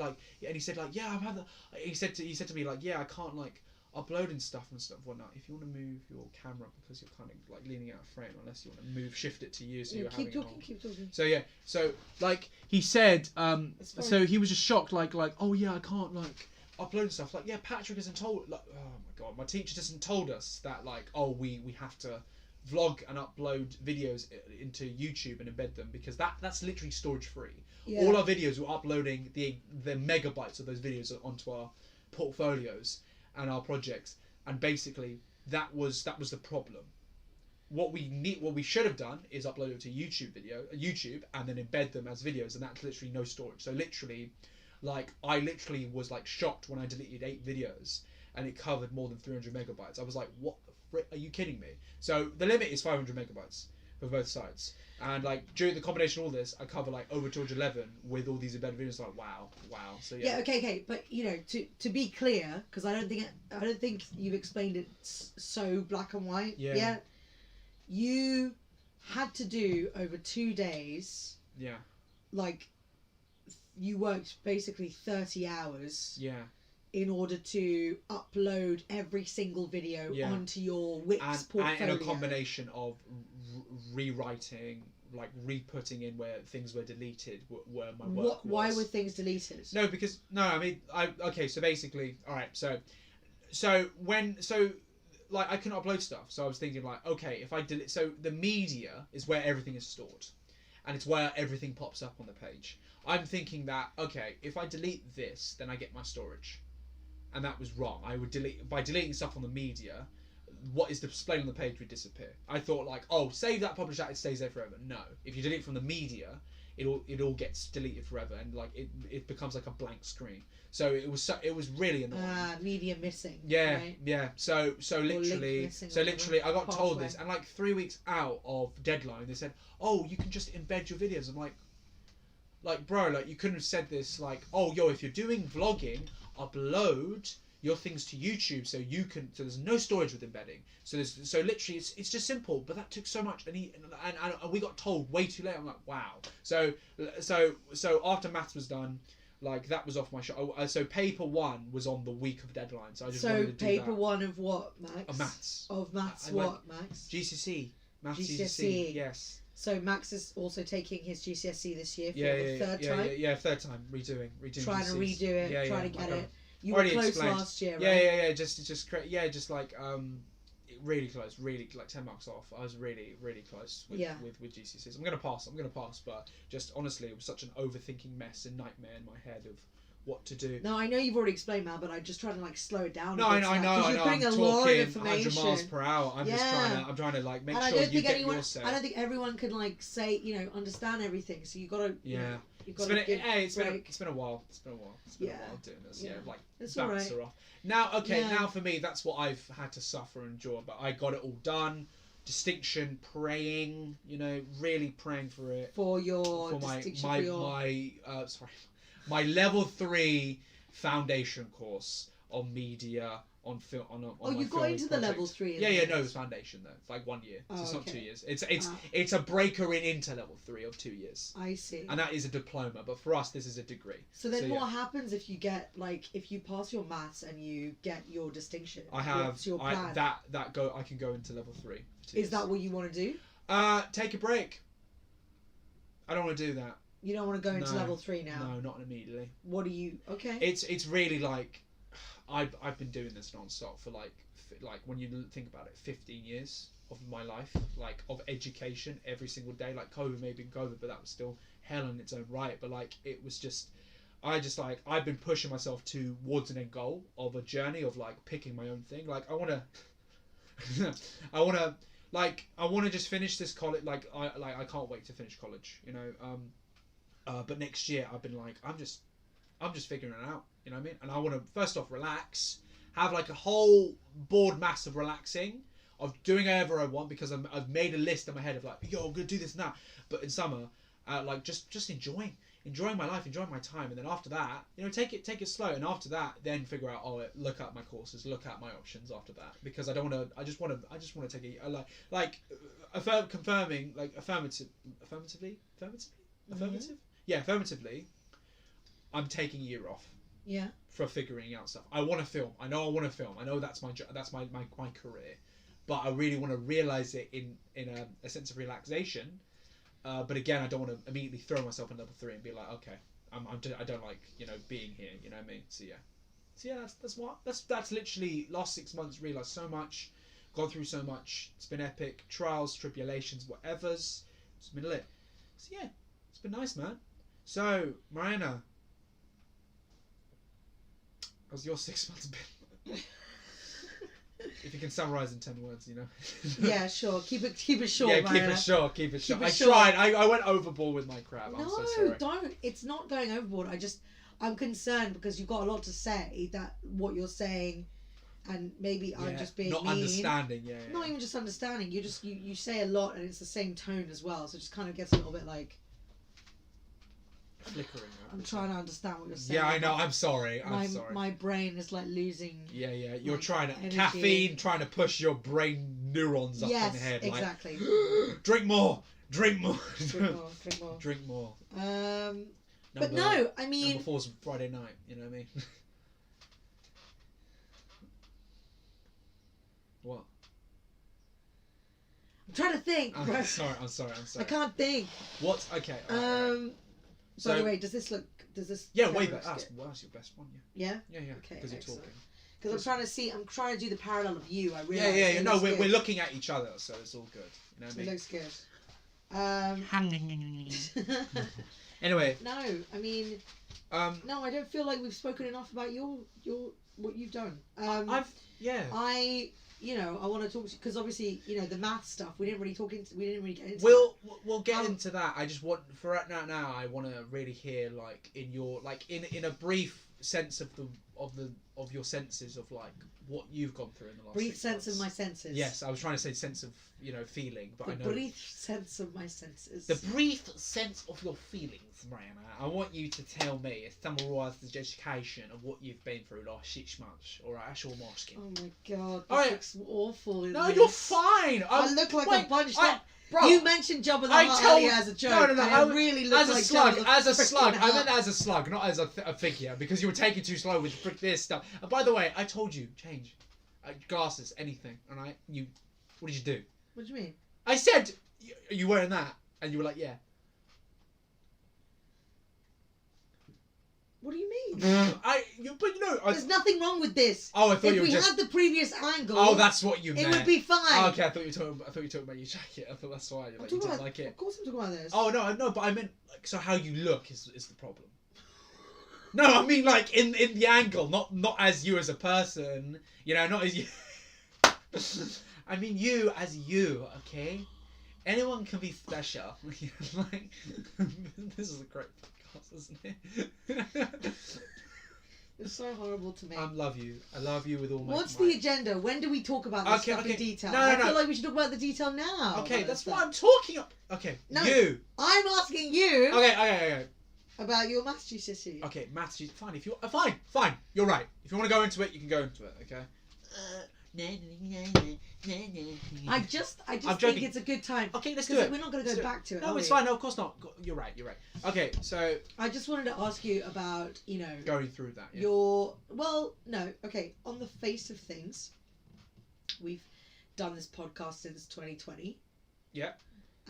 yeah, I've had that. He said to me like, yeah, I can't like. Uploading stuff and whatnot. If you want to move your camera because you're kind of like leaning out of frame, unless you want to shift it to you, so you're keep talking. So yeah, so like he said, so he was just shocked, like oh yeah, I can't like upload stuff. Like yeah, Patrick hasn't told. Like oh my god, my teacher hasn't told us that like we have to vlog and upload videos into YouTube and embed them because that's literally storage free. Yeah. All our videos we're uploading the megabytes of those videos onto our portfolios and our projects, and basically that was the problem. What we should have done is upload it to YouTube and then embed them as videos, and that's literally no storage. So literally, like I literally was like shocked when I deleted 8 videos and it covered more than 300 megabytes. I was like, what the frick, are you kidding me? So the limit is 500 megabytes for both sides. And like during the combination of all this, I cover like over 211 with all these embedded videos. Like wow. So yeah. Yeah. Okay. But you know, to be clear, because I don't think you've explained it so black and white. Yeah. You had to do over 2 days. Yeah. Like, you worked basically 30 hours. Yeah. In order to upload every single video onto your Wix portfolio. And a combination of rewriting, like re-putting in where things were deleted, where my work was. Why were things deleted? No, because so basically, all right, so like I couldn't upload stuff, so I was thinking like, okay, if I delete, so the media is where everything is stored, and it's where everything pops up on the page. I'm thinking that okay, if I delete this, then I get my storage. And that was wrong. I would by deleting stuff on the media, what is displayed on the page would disappear. I thought like, oh, save that, publish that, it stays there forever. No, if you delete from the media, it all gets deleted forever, and like it becomes like a blank screen. So it was really annoying. Media missing. Yeah, right? Yeah. So literally, I got told this, and like 3 weeks out of deadline, they said, oh, you can just embed your videos. I'm like bro, like you couldn't have said this. Like, oh, yo, if you're doing vlogging, upload your things to YouTube, so you can. So there's no storage with embedding. So literally it's just simple. But that took so much, and we got told way too late. I'm like, wow. So after maths was done, like that was off my shoulder. So paper 1 was on the week of deadline. So I just wanted to do paper that. 1 of what, Max? Of maths. Of maths, I what, Max? GCSE. Maths GCSE. Yes. So Max is also taking his GCSE this year for Yeah, the third time. Yeah, third time redoing Trying to GCSEs. redo it, Yeah, trying to get okay. it. You were Already close explained. last year, right? Yeah. Just like really close, really like 10 marks off. I was really close with GCSEs. I'm gonna pass, but just honestly, it was such an overthinking mess and nightmare in my head of what to do. No, I know you've already explained, Mal, but I just trying to like slow it down. No, I know. You're putting I'm a lot of talking information. 100 miles per hour. I'm trying to like make sure you get your say. I don't think everyone can like say, understand everything. So you gotta. Yeah. You've got to It's been a while. It's been a while doing this. Yeah, like it's bouts are off. Now, now for me, that's what I've had to suffer and endure. But I got it all done. Distinction, praying, really praying for it. For my level 3 foundation course on media, on film, on you got into the level 3. No, it was foundation though. It's like 1 year. So it's not 2 years. It's a breaker into level 3 of 2 years. I see. And that is a diploma, but for us, this is a degree. So then, what happens if you get if you pass your maths and you get your distinction? I have What's your plan? I can go into level 3. Is that what you want to do? Take a break. I don't want to do that. You don't want to go into level 3 now. No, not immediately. What do you? Okay. It's really like I've been doing this non-stop for like when you think about it, 15 years of my life, like of education every single day. Like COVID may have been COVID, but that was still hell in its own right. But like it was just, I've been pushing myself towards an end goal of a journey of like picking my own thing. Like I want to just finish this college. I can't wait to finish college. But next year I've been like I'm just figuring it out. You know what I mean? And I want to first off relax, have like a whole board mass of relaxing, of doing whatever I want because I've made a list in my head of like, yo, I'm gonna do this now. But in summer, like just enjoying my life, enjoying my time, and then after that, take it slow. And after that, then figure out look at my courses, look at my options after that because I don't want to. I just want to take confirming like affirmatively. Yeah, affirmatively. I'm taking a year off. Yeah. For figuring out stuff. I want to film. I know I want to film. I know that's my career, but I really want to realize it in a sense of relaxation. But again, I don't want to immediately throw myself in level 3 and be like, okay, I don't like being here. You know what I mean? So yeah, that's literally last 6 months. Realized so much, gone through so much. It's been epic. Trials, tribulations, whatever's. It's been lit. So yeah, it's been nice, man. So Mariana, how's your 6 months been? If you can summarize in 10 words, Yeah, sure. Keep it short. Yeah, Mariana. keep it short. I tried. I went overboard with my crap. No, I'm so sorry. don't. It's not going overboard. I'm concerned because you've got a lot to say. That what you're saying, and maybe I'm just being not mean. understanding. Yeah. Not even just understanding. You say a lot, and it's the same tone as well. So it just kind of gets a little bit like. Flickering. I'm trying to understand what you're saying. Yeah, I know. I'm sorry. My brain is like losing. Yeah. You're trying to energy. caffeine, trying to push your brain neurons up in the head. Yes, exactly. Like, drink more. Drink more. Drink more. But no, I mean. Number 4's Friday night. You know what I mean? What? I'm trying to think. I'm sorry. I can't think. What? Okay. By the way, does this? Yeah, way better. That's your best one. Yeah. Yeah. Okay. Because you're talking. Because I'm trying to see. I'm trying to do the parallel of you. I realize. Yeah. No, we're looking at each other, so it's all good. You know what I mean? It looks good. Anyway. No, I mean. No, I don't feel like we've spoken enough about your what you've done. I want to talk to you because obviously, the math stuff we didn't really get into. We'll get into that. I just want for right now. I want to really hear like in your in a brief sense of your senses of like what you've gone through in the last. Brief 6 sense months. of my senses. Yes, I was trying to say sense of feeling, but The I know brief sense of my senses. the brief sense of your feelings, Mariana. I want you to tell me, summarise the education of what you've been through last 6 months. All right, that's all I'm asking. Oh my god, this Alright. looks awful. No, you're fine. I look like a bunched I- up. Bro, You mentioned Jabba the I Hutt told- earlier as a joke. No. And I really look as a like slug, Jabba the as a freaking slug. I Hutt. meant as a slug, not as a figure, because you were taking too slow with this stuff. And by the way, I told you, change. Glasses, anything, alright? What did you do? What do you mean? I said, are you wearing that? And you were like, yeah. What do you mean? But you know, There's nothing wrong with this. oh, I thought If you were we just. had the previous angle, Oh, that's what you it meant. would be fine. Oh, okay, I thought you were talking about your jacket. I thought that's why I'm you talking didn't about, like it. Of course I'm talking about this. Oh no, but I meant like so how you look is the problem. No, I mean like in the angle, not as you as a person. You know, not as you. I mean you as you. Okay, anyone can be special. Like this is a great podcast, isn't it? It's so horrible to me. I love you. I love you with all my. What's the agenda? When do we talk about this stuff in detail? No, I no. feel like we should talk about the detail now. Okay, about that's this what stuff. I'm talking about. Okay, No. you. I'm asking you Okay. about your maths GCSE. Okay, maths. Fine. If you fine. You're right. If you want to go into it, you can go into it. Okay. I just I'm think joking. it's a good time. Okay, let's do Because it. we're not going to Let's go do it. back to it. No, are it's we? fine. No, of course not. You're right. Okay, so I just wanted to ask you about, going through that. Yeah. on the face of things, we've done this podcast since 2020. Yeah.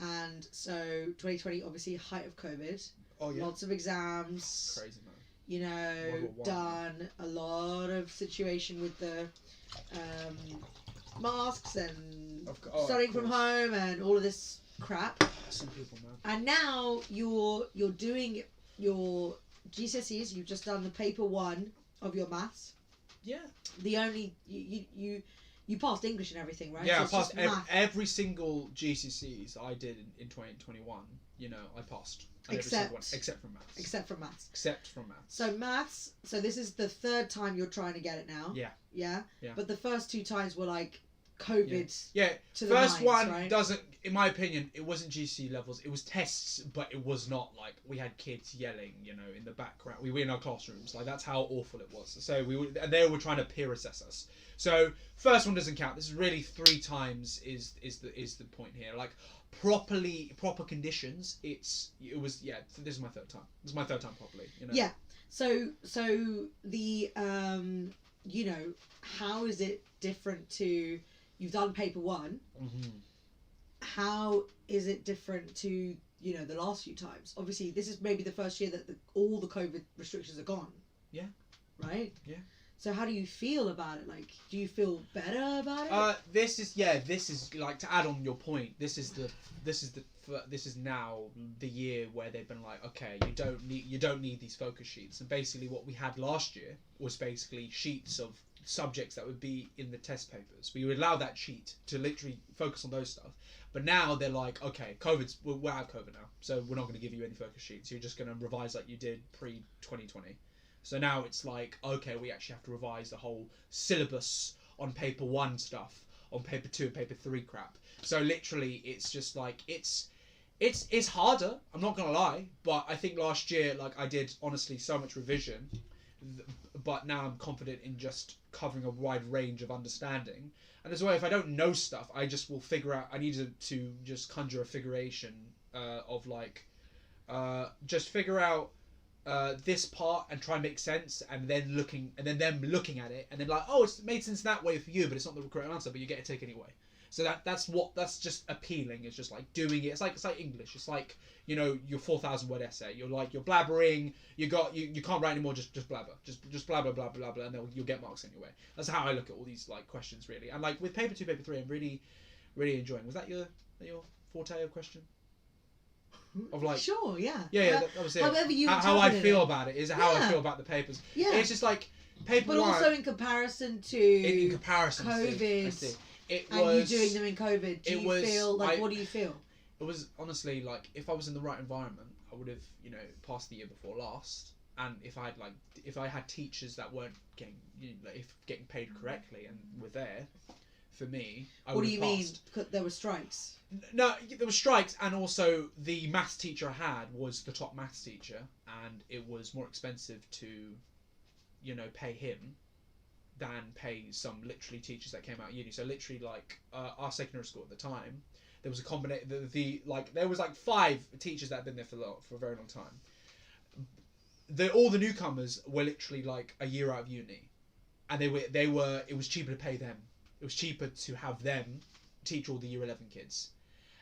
And so 2020, obviously, height of COVID. Oh yeah. Lots of exams. Crazy man. World War I. Done a lot of situation with the masks and studying from home and all of this crap. Some people, man. And now you're doing your GCSEs. You've just done the paper 1 of your maths. Yeah. The only you passed English and everything, right? Yeah, So I it's passed just math. every single GCSEs I did in 2021. I passed. Every single one, except from maths. Except for maths. Except from maths. So maths. So this is the 3rd time you're trying to get it now. Yeah. Yeah. Yeah. But the first 2 times were like COVID. Yeah. To the First nines, one right? doesn't, in my opinion, it wasn't GC levels. It was tests, but it was not like we had kids yelling, in the background. We were in our classrooms. Like that's how awful it was. So and they were trying to peer assess us. So first one doesn't count. This is really 3 times is the point here. Like proper conditions. This is my 3rd time. This is my 3rd time properly. Yeah. So the how is it different to you've done paper 1? Mm-hmm. How is it different to the last few times? Obviously, this is maybe the first year that all the COVID restrictions are gone. Yeah. Right. Yeah. So how do you feel about it? Like, do you feel better about it? This is like to add on your point. This is now the year where they've been like, okay, you don't need these focus sheets. And basically, what we had last year was basically sheets of subjects that would be in the test papers. We would allow that sheet to literally focus on those stuff. But now they're like, okay, we're out of COVID now, so we're not going to give you any focus sheets. You're just going to revise like you did pre-2020. So now it's like, okay, we actually have to revise the whole syllabus on paper 1 stuff, on paper 2 and paper 3 crap. So literally, it's just like it's harder. I'm not gonna lie, but I think last year, like I did honestly so much revision, but now I'm confident in just covering a wide range of understanding. And as well, if I don't know stuff, I just will figure out. I need to just conjure a figuration of like, just figure out. This part and try and make sense, and then them looking at it and then like, oh, it's made sense that way for you, but it's not the correct answer, but you get a tick anyway. So that's just appealing. It's just like doing it. It's like English. It's like your 4,000 word essay. You're blabbering. You can't write anymore. Just blabber. Just blah blah blah blah blah, and then you'll get marks anyway. That's how I look at all these like questions really. And like with paper 2, paper 3, I'm really really enjoying. Was that your forte of question? Of like sure, yeah. Yeah, that was it. However you how I feel it. about it is how I feel about the papers. Yeah. It's just like paper but 1. also in comparison to in comparison COVID, I see. It and was, you doing them in COVID, do you feel like what do you feel? It was honestly like if I was in the right environment, I would have passed the year before last. and if I had teachers that weren't getting getting paid correctly and were there for me, I would have passed. What do you mean? Because there were strikes? No, there were strikes, and also the maths teacher I had was the top maths teacher, and it was more expensive to, pay him than pay some literally teachers that came out of uni. So literally, like our secondary school at the time, there was a combination. There was like 5 teachers that had been there for a very long time. All the newcomers were literally like a year out of uni, and they were. It was cheaper to pay them. It was cheaper to have them teach all the year 11 kids,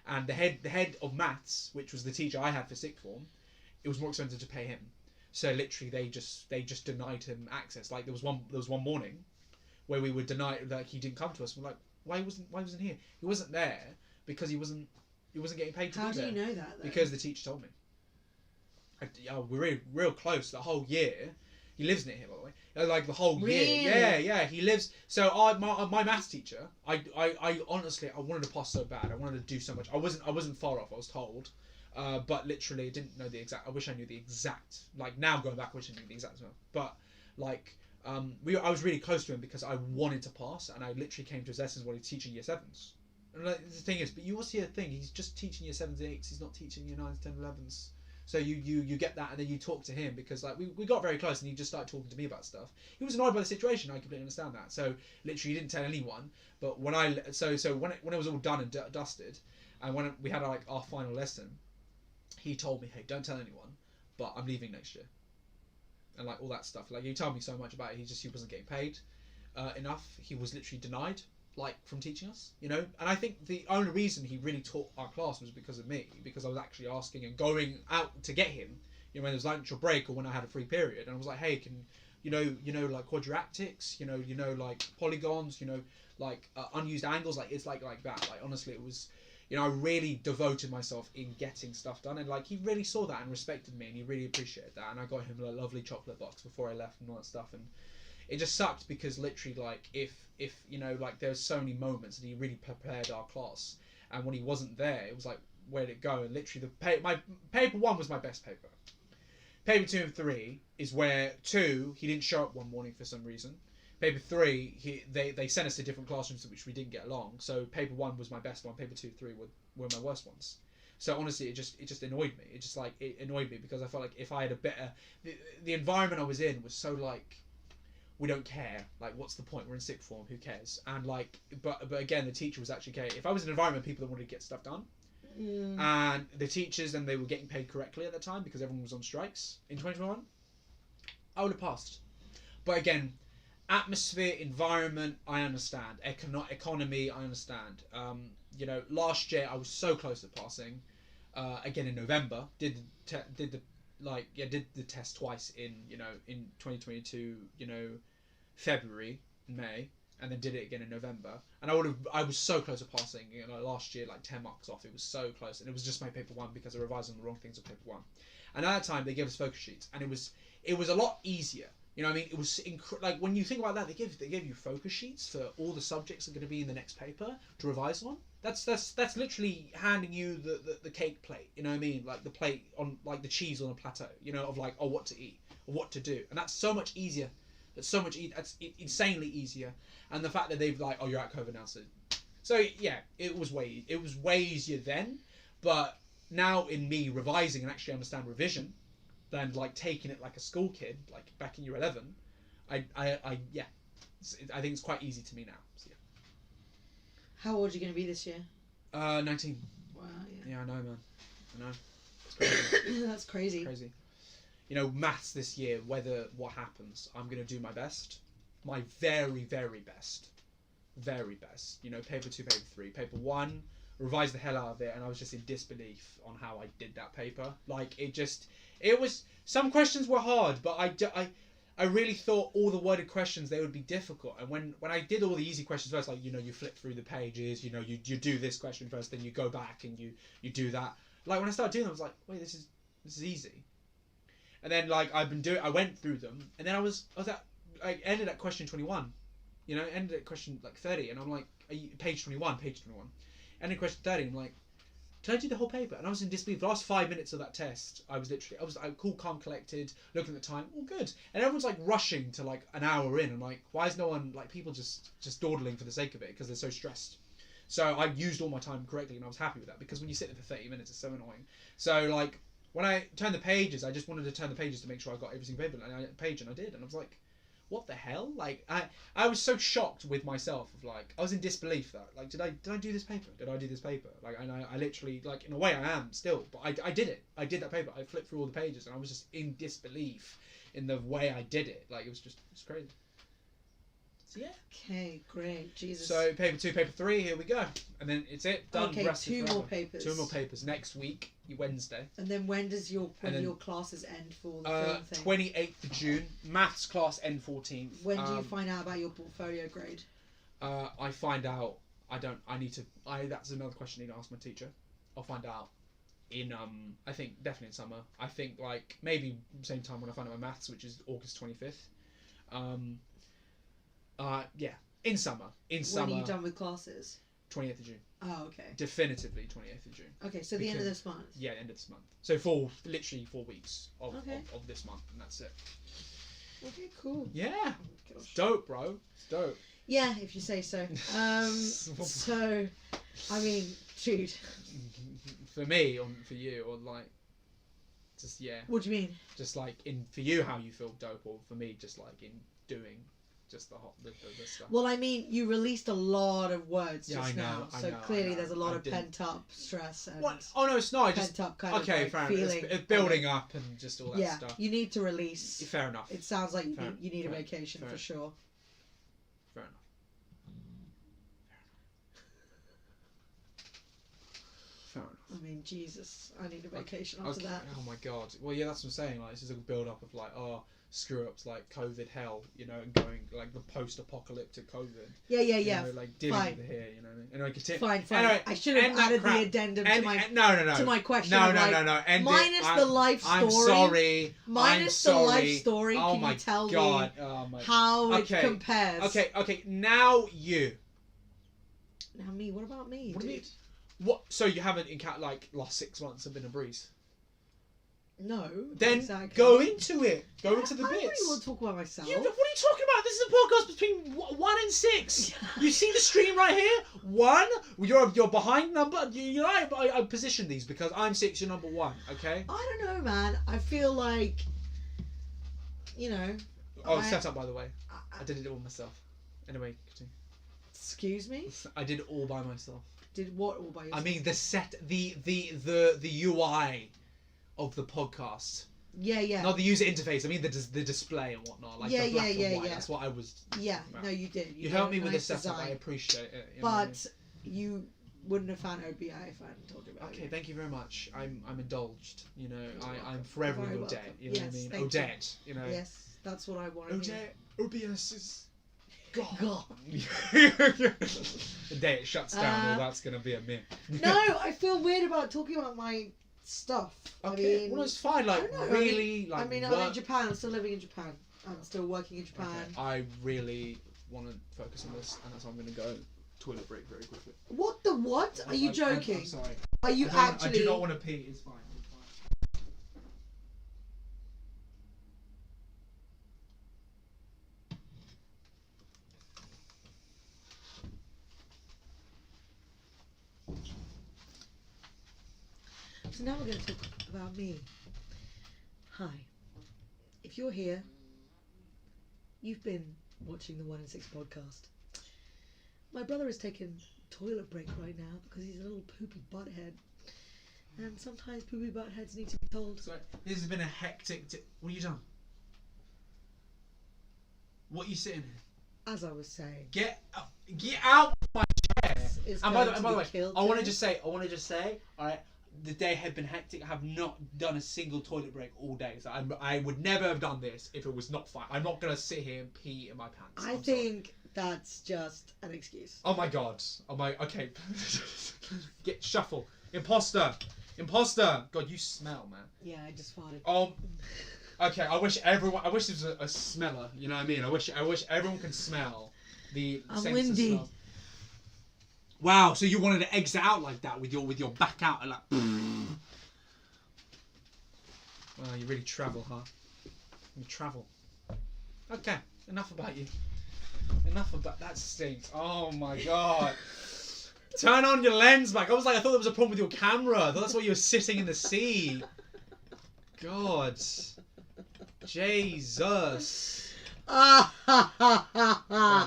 and the head of maths, which was the teacher I had for sixth form, it was more expensive to pay him. So literally, they just denied him access. Like there was one morning where we were denied, like he didn't come to us. We're like, why wasn't he here? He wasn't there because he wasn't getting paid to be there. How do you know that, though? Because the teacher told me. We're real close the whole year. He lives near here, by the way. Like the whole year. Yeah. He lives. So my maths teacher, I honestly, I wanted to pass so bad. I wanted to do so much. I wasn't far off. I was told, but literally didn't know the exact. I wish I knew the exact. Like now going back, I wish I knew the exact amount. But like, I was really close to him because I wanted to pass, and I literally came to his lessons while he was teaching year 7s. And like, the thing is, but you also see a thing. He's just teaching year 7s and 8s. He's not teaching year 9s, 10s, 11s. So you get that, and then you talk to him because like we got very close, and he just started talking to me about stuff. He was annoyed by the situation. I completely understand that. So literally, he didn't tell anyone. But when it was all done and dusted, and when we had like our final lesson, he told me, "Hey, don't tell anyone, but I'm leaving next year," and like all that stuff. Like he told me so much about it. He wasn't getting paid enough. He was literally denied. Like from teaching us, and I think the only reason he really taught our class was because of me, because I was actually asking and going out to get him, when there was lunch or break or when I had a free period, and I was like, hey, can like quadratics, like polygons, like unused angles, like it's like that. Like honestly, it was, I really devoted myself in getting stuff done, and like he really saw that and respected me, and he really appreciated that, and I got him a lovely chocolate box before I left and all that stuff, and it just sucked because literally like if like there was so many moments and he really prepared our class, and when he wasn't there it was like, where'd it go? And literally my paper 1 was my best paper. Paper 2 and 3 is where 2 he didn't show up one morning for some reason. Paper 3 they sent us to different classrooms which we didn't get along, so paper 1 was my best one, paper 2, 3 were my worst ones. So honestly, it just annoyed me. It annoyed me because I felt like if I had a better the environment I was in was so like, we don't care. Like, what's the point? We're in sixth form. Who cares? And like, but again, the teacher was actually okay. If I was in an environment, people that wanted to get stuff done, and the teachers, and they were getting paid correctly at the time because everyone was on strikes in 2021, I would have passed. But again, atmosphere, environment, I understand. Economy, I understand. Last year I was so close to passing. Again in November, did the test twice in 2022, February, May, and then did it again in November, and I was so close to passing, last year, like 10 marks off. It was so close, and it was just my paper 1 because I revised on the wrong things of paper 1. And at that time they gave us focus sheets, and it was a lot easier. It was like, when you think about that, they gave you focus sheets for all the subjects that are going to be in the next paper to revise on. That's literally handing you the cake plate, like the plate on, like the cheese on a plateau, of like, oh, what to eat or what to do, and that's so much easier. That's insanely easier. And the fact that they've like, oh, you're at COVID now, so yeah, it was way easier then. But now in me revising and actually understand revision, than like taking it like a school kid, like back in year 11, I think it's quite easy to me now. So, yeah. How old are you going to be this year? 19. Wow, yeah. Yeah, I know, man. I know. It's crazy. That's crazy. Crazy. Maths this year, what happens, I'm going to do my best. My very, very best. Very best. Paper 2, paper 3. Paper 1, revised the hell out of it, and I was just in disbelief on how I did that paper. Like, it was, some questions were hard, but I really thought all the worded questions, they would be difficult. And when I did all the easy questions first, like, you flip through the pages, you do this question first, then you go back and you do that. Like, when I started doing them, I was like, wait, this is easy. And then like I went through them, and then I ended at question 21, ended at question like 30, and I'm like, page 21, ended question 30, and I'm like, did I do the whole paper? And I was in disbelief. The last 5 minutes of that test, I was cool, calm, collected, looking at the time, all good. And everyone's like rushing to like an hour in. I'm like, why is no one, like, people just dawdling for the sake of it because they're so stressed. So I used all my time correctly, and I was happy with that, because when you sit there for 30 minutes, it's so annoying. So like, when I turned the pages, I just wanted to turn the pages to make sure I got every single page, and I did. And I was like, what the hell? Like, I was so shocked with myself. Of like, I was in disbelief that, like, did I do this paper? Did I do this paper? Like, and I literally, like, in a way I am still, but I did it. I did that paper. I flipped through all the pages, and I was just in disbelief in the way I did it. Like, it's crazy. So yeah. Okay, great. Jesus. So paper 2, paper 3, here we go, and then it's it. Done. Okay, Rest 2 more papers. 2 more papers next week, Wednesday. And then when does your classes end for the film thing? 28th of June. Maths class end 14th. When do you find out about your portfolio grade? I find out. That's another question I need to ask my teacher. I'll find out in I think definitely in summer. I think like maybe same time when I find out my maths, which is August 25th. Yeah, in summer. When are you done with classes? 28th of June. Oh, okay. Definitively 28th of June. Okay, so the end of this month. Yeah, end of this month. So literally 4 weeks of this month, and that's it. Okay, cool. Yeah. It's dope, bro. It's dope. Yeah, if you say so. So, I mean, dude. For me, or for you, or like, just, yeah. What do you mean? Just like, for you, how you feel dope, or for me, just like in doing just the stuff. Well, I mean, you released a lot of words just now, so clearly there's a lot of pent-up stress and what? Oh no, it's not. I just pent-up kind of like feeling. It's building up and just all that stuff. Yeah, you need to release. Fair enough. It sounds like you need a vacation for sure. Fair enough. Fair enough. I mean, Jesus, I need a vacation after that. Oh my God. Well, yeah, that's what I'm saying. Like, it's just a build-up of like, screw ups like COVID hell, you know, and going like the post-apocalyptic COVID. Yeah. You know, like dealing with it here, you know. And I continue. Fine. Anyway, I should have added the addendum to my to my question. No. Minus the life story. I'm sorry. Minus the life story. Oh Can my you tell God. me Oh my. how it compares? Okay. Now you. Now me. What about me? What do you mean? What? So you haven't encountered like last 6 months have been a breeze? No. Then exactly. go into it. Go into the bits. I don't really want to talk about myself. What are you talking about? This is a podcast between 1 and 6. You see the stream right here? 1. You're behind number. You know I position these because I'm 6. You're number 1. Okay. I don't know, man. I feel like, you know. Set up by the way. I did it all myself. Anyway, continue. Excuse me. I did it all by myself. Did what all by yourself? I mean the UI of the podcast. Yeah. Not the user interface. I mean the display and whatnot. Like the black and white. That's what I was. Yeah. No, you did. You helped me with the setup. I appreciate it. But you wouldn't have found OBI if I hadn't told you about it. Okay, thank you very much. I'm indulged. You know, I'm forever in your debt. You know what I mean? Odette. You know. Yes, that's what I wanted. Odette. OBS is gone. The day it shuts down, that's gonna be a myth. No, I feel weird about talking about my stuff. Okay, I mean, well, it's fine. Like, really, I'm in Japan. I'm still living in Japan. I'm still working in Japan. Okay. I really want to focus on this, and that's why I'm gonna go toilet break very quickly. What the what? Are you joking? I'm sorry. Are you actually? I do not want to pee. It's fine. So now we're going to talk about me. Hi. If you're here, you've been watching the 1 in 6 podcast. My brother is taking a toilet break right now because he's a little poopy butthead. And sometimes poopy buttheads need to be told. So this has been a hectic... What have you done? What are you sitting here? As I was saying. Get out of my chair. And by the way, I want to just say, alright, the day had been hectic. I have not done a single toilet break all day. So I would never have done this if it was not fine. I'm not going to sit here and pee in my pants. I think that's just an excuse. Oh my God. Okay. Shuffle. Imposter. God, you smell, man. Yeah, I just farted. Okay, I wish there was a smeller, you know what I mean? I wish everyone could smell the I'm sense windy. of smell. Wow, so you wanted to exit out like that with your back out and like. Well, you really travel, huh? You travel. Okay, enough about you. Enough about that stinks. Oh my god. Turn on your lens back. I thought there was a problem with your camera. I thought that's why you were sitting in the sea. God. Jesus. God,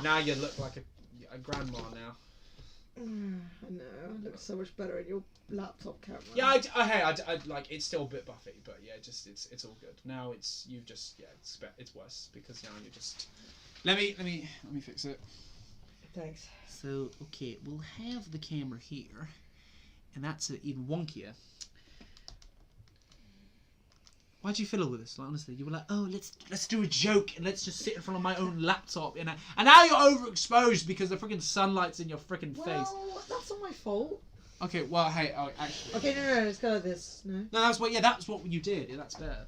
now you look like a grandma now. I know. It looks so much better in your laptop camera. Yeah, I like it's still a bit buffy, but yeah, just it's all good. Now it's worse because now you're just. Let me fix it. Thanks. So okay, we'll have the camera here, and that's even wonkier. Why'd you fiddle with this? Like, honestly, you were like, oh, let's do a joke and let's just sit in front of my own laptop, and now you're overexposed because the freaking sunlight's in your freaking face. Well, that's not my fault. Okay, well, hey, actually. Okay, no, let's go like this. No. No, that's what you did. Yeah, that's better.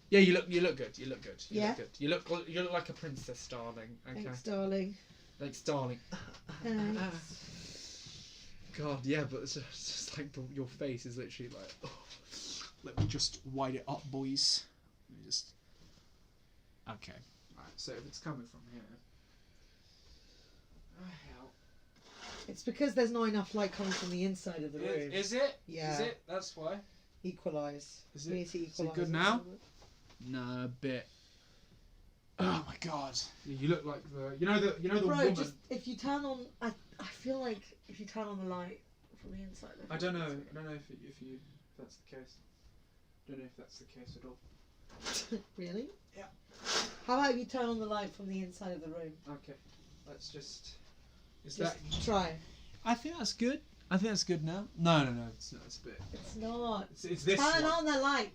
Yeah, you look good. You look good. You look good. You look like a princess, darling. Okay. Thanks, darling. Thanks, darling. Thanks. God, yeah, but it's just like your face is literally like. Oh. Let me just wide it up, boys. Let me just. Okay. Right. So if it's coming from here. Oh hell. It's because there's not enough light coming from the inside of the room. Is it? Yeah. Is it? That's why. Equalise. Is We need to it equalise good now? No, a bit. Oh my god. You look like the. You know the Bro, woman. just if you turn on, I feel like if you turn on the light from the inside. I don't know if that's the case. Don't know if that's the case at all. Really? Yeah. How about you turn on the light from the inside of the room? Okay. Let's just. Try. I think that's good. I think that's good now. No. It's not. It's a bit. It's not. It's this Turn one. on the light.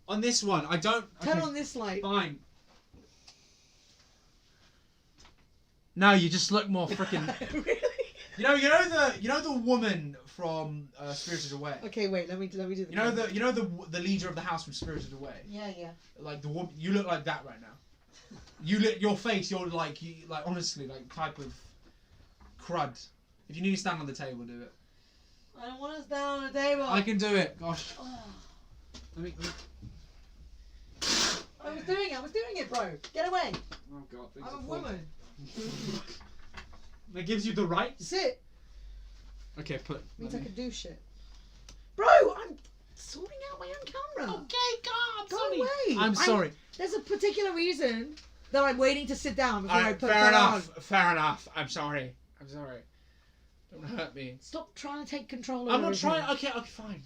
On this one, I don't. Turn on this light. Fine. No, you just look more freaking. Really? You know the woman from Spirited Away. Okay, wait. Let me do the. You know the leader of the house from Spirited Away. Yeah. Like the woman, you look like that right now. Your face. You're like honestly like type of crud. If you need to stand on the table, do it. I don't want to stand on the table. I can do it. Gosh. Oh. Let me. I was doing it, bro. Get away. Oh god. I'm a woman. That gives you the right. Sit. Okay, put. Means I can do shit. Bro, I'm sorting out my own camera. Okay, God, Go away. I'm sorry. There's a particular reason that I'm waiting to sit down before I put fair that enough. on. Fair enough. I'm sorry. Don't hurt me. Stop trying to take control over I'm not everything. trying. Okay, fine.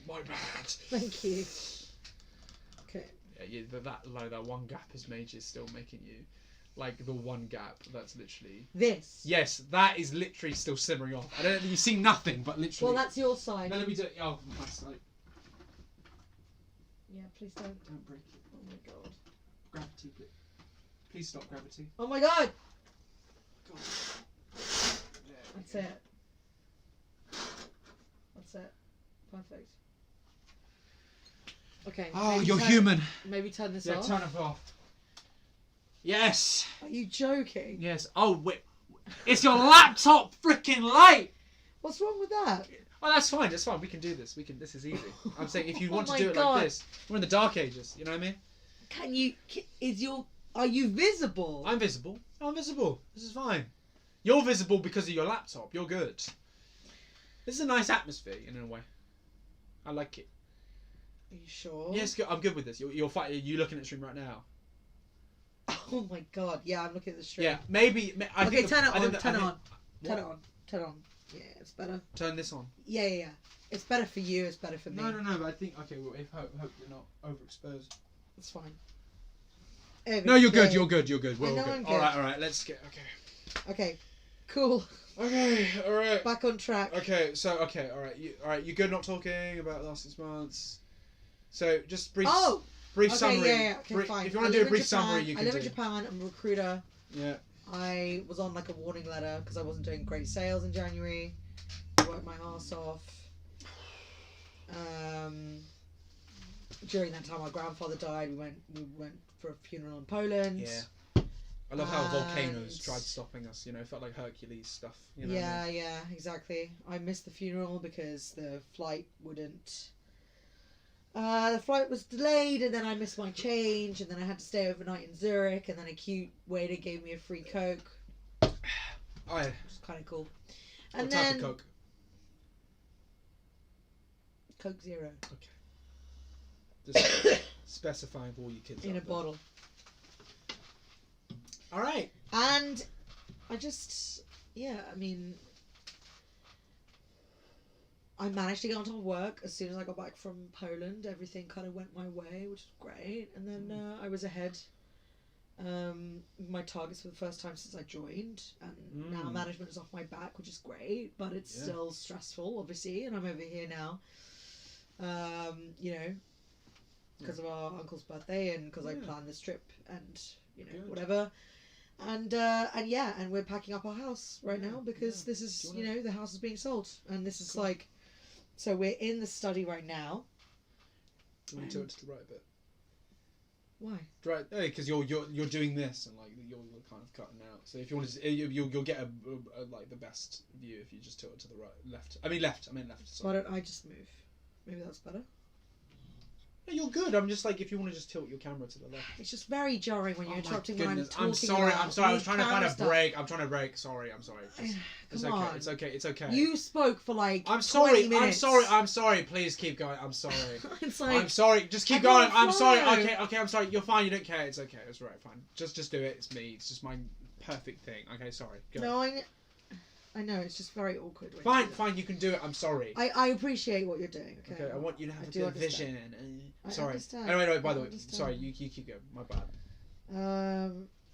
My bad. Thank you. Okay. Yeah, that one gap has made you still making you. Like the one gap, that's literally. This. Yes, that is literally still simmering off. I don't. You see nothing, but literally. Well, that's your side. No, let me do it. Oh, my side. Yeah, please don't. Don't break it. Oh my god. Gravity, please. Please stop gravity. Oh my god. God. That's it. That's it. Perfect. Okay. Oh, maybe you're turn- human. Maybe turn this Yeah, off. turn it off. Yes. Are you joking? Yes. Oh wait, it's your laptop freaking light. What's wrong with that? Oh, that's fine. That's fine. We can do this. This is easy. I'm saying if you want Oh to do my it God. like this, we're in the dark ages. You know what I mean? Are you visible? I'm visible. I'm visible. This is fine. You're visible because of your laptop. You're good. This is a nice atmosphere in a way. I like it. Are you sure? Yes, I'm good with this. You're looking at the stream right now. Oh my god, yeah, I'm looking at the stream. Yeah, maybe. Okay, turn it on, turn it on. Yeah, it's better. Turn this on. Yeah. It's better for you, it's better for me. No, but I think, okay, well, hope you're not overexposed. It's fine. No, you're good. We're all know good. I'm good. Alright, let's get, Okay, cool. Okay, alright. Back on track. Okay, alright, you good not talking about the last 6 months? So, just brief summary. Yeah, okay, fine. If you want to do a brief summary, you can do. I live in Japan, I'm a recruiter. Yeah. I was on like a warning letter because I wasn't doing great sales in January. I worked my ass off. During that time, my grandfather died. We went for a funeral in Poland. Yeah. I love how volcanoes And- tried stopping us. You know, it felt like Hercules stuff. You know Yeah, exactly. I missed the funeral because the flight wouldn't. The flight was delayed, and then I missed my change, and then I had to stay overnight in Zurich, and then a cute waiter gave me a free Coke. Oh, yeah. Which was kind of cool. What And type then of Coke? Coke Zero Just specifying for all you kids in a out there. bottle. All right. And I just, I mean, I managed to get on top of work as soon as I got back from Poland. Everything kind of went my way, which was great. And then I was ahead. My targets for the first time since I joined, and now management is off my back, which is great, but it's still stressful, obviously. And I'm over here now, you know, because of our uncle's birthday and because I planned this trip and whatever. And we're packing up our house right now because this is the house is being sold, and this is like, so we're in the study right now. Let me turn it to the right a bit. Why? Right, because you're doing this and like you're kind of cutting out. So if you want to, you'll get a like the best view if you just tilt it to the right, left. I mean left. Why don't I just move? Maybe that's better. No, you're good. I'm just like, if you want to just tilt your camera to the left. It's just very jarring when you're interrupting my when I'm goodness. talking. I'm sorry. I was trying to find a stuff. break. I'm trying to break. Sorry. I'm sorry. It's Come okay. on. It's okay. It's okay. You spoke for like I'm sorry. 20 minutes. I'm sorry. Please keep going. I'm sorry. It's like, I'm sorry. Just keep I going. can't I'm sorry. follow. Okay. I'm sorry. You're fine. You don't care. It's okay. It's right. Fine. Just do it. It's me. It's just my perfect thing. Okay. Sorry. Go. No, I know. It's just very awkward. When Fine. you do that. Fine. You can do it. I'm sorry. I appreciate what you're doing. Okay. Okay. I want you to have I a do bit of understand. vision. And, I sorry. understand. Anyway. By I the way. understand. Sorry. You keep going. My bad.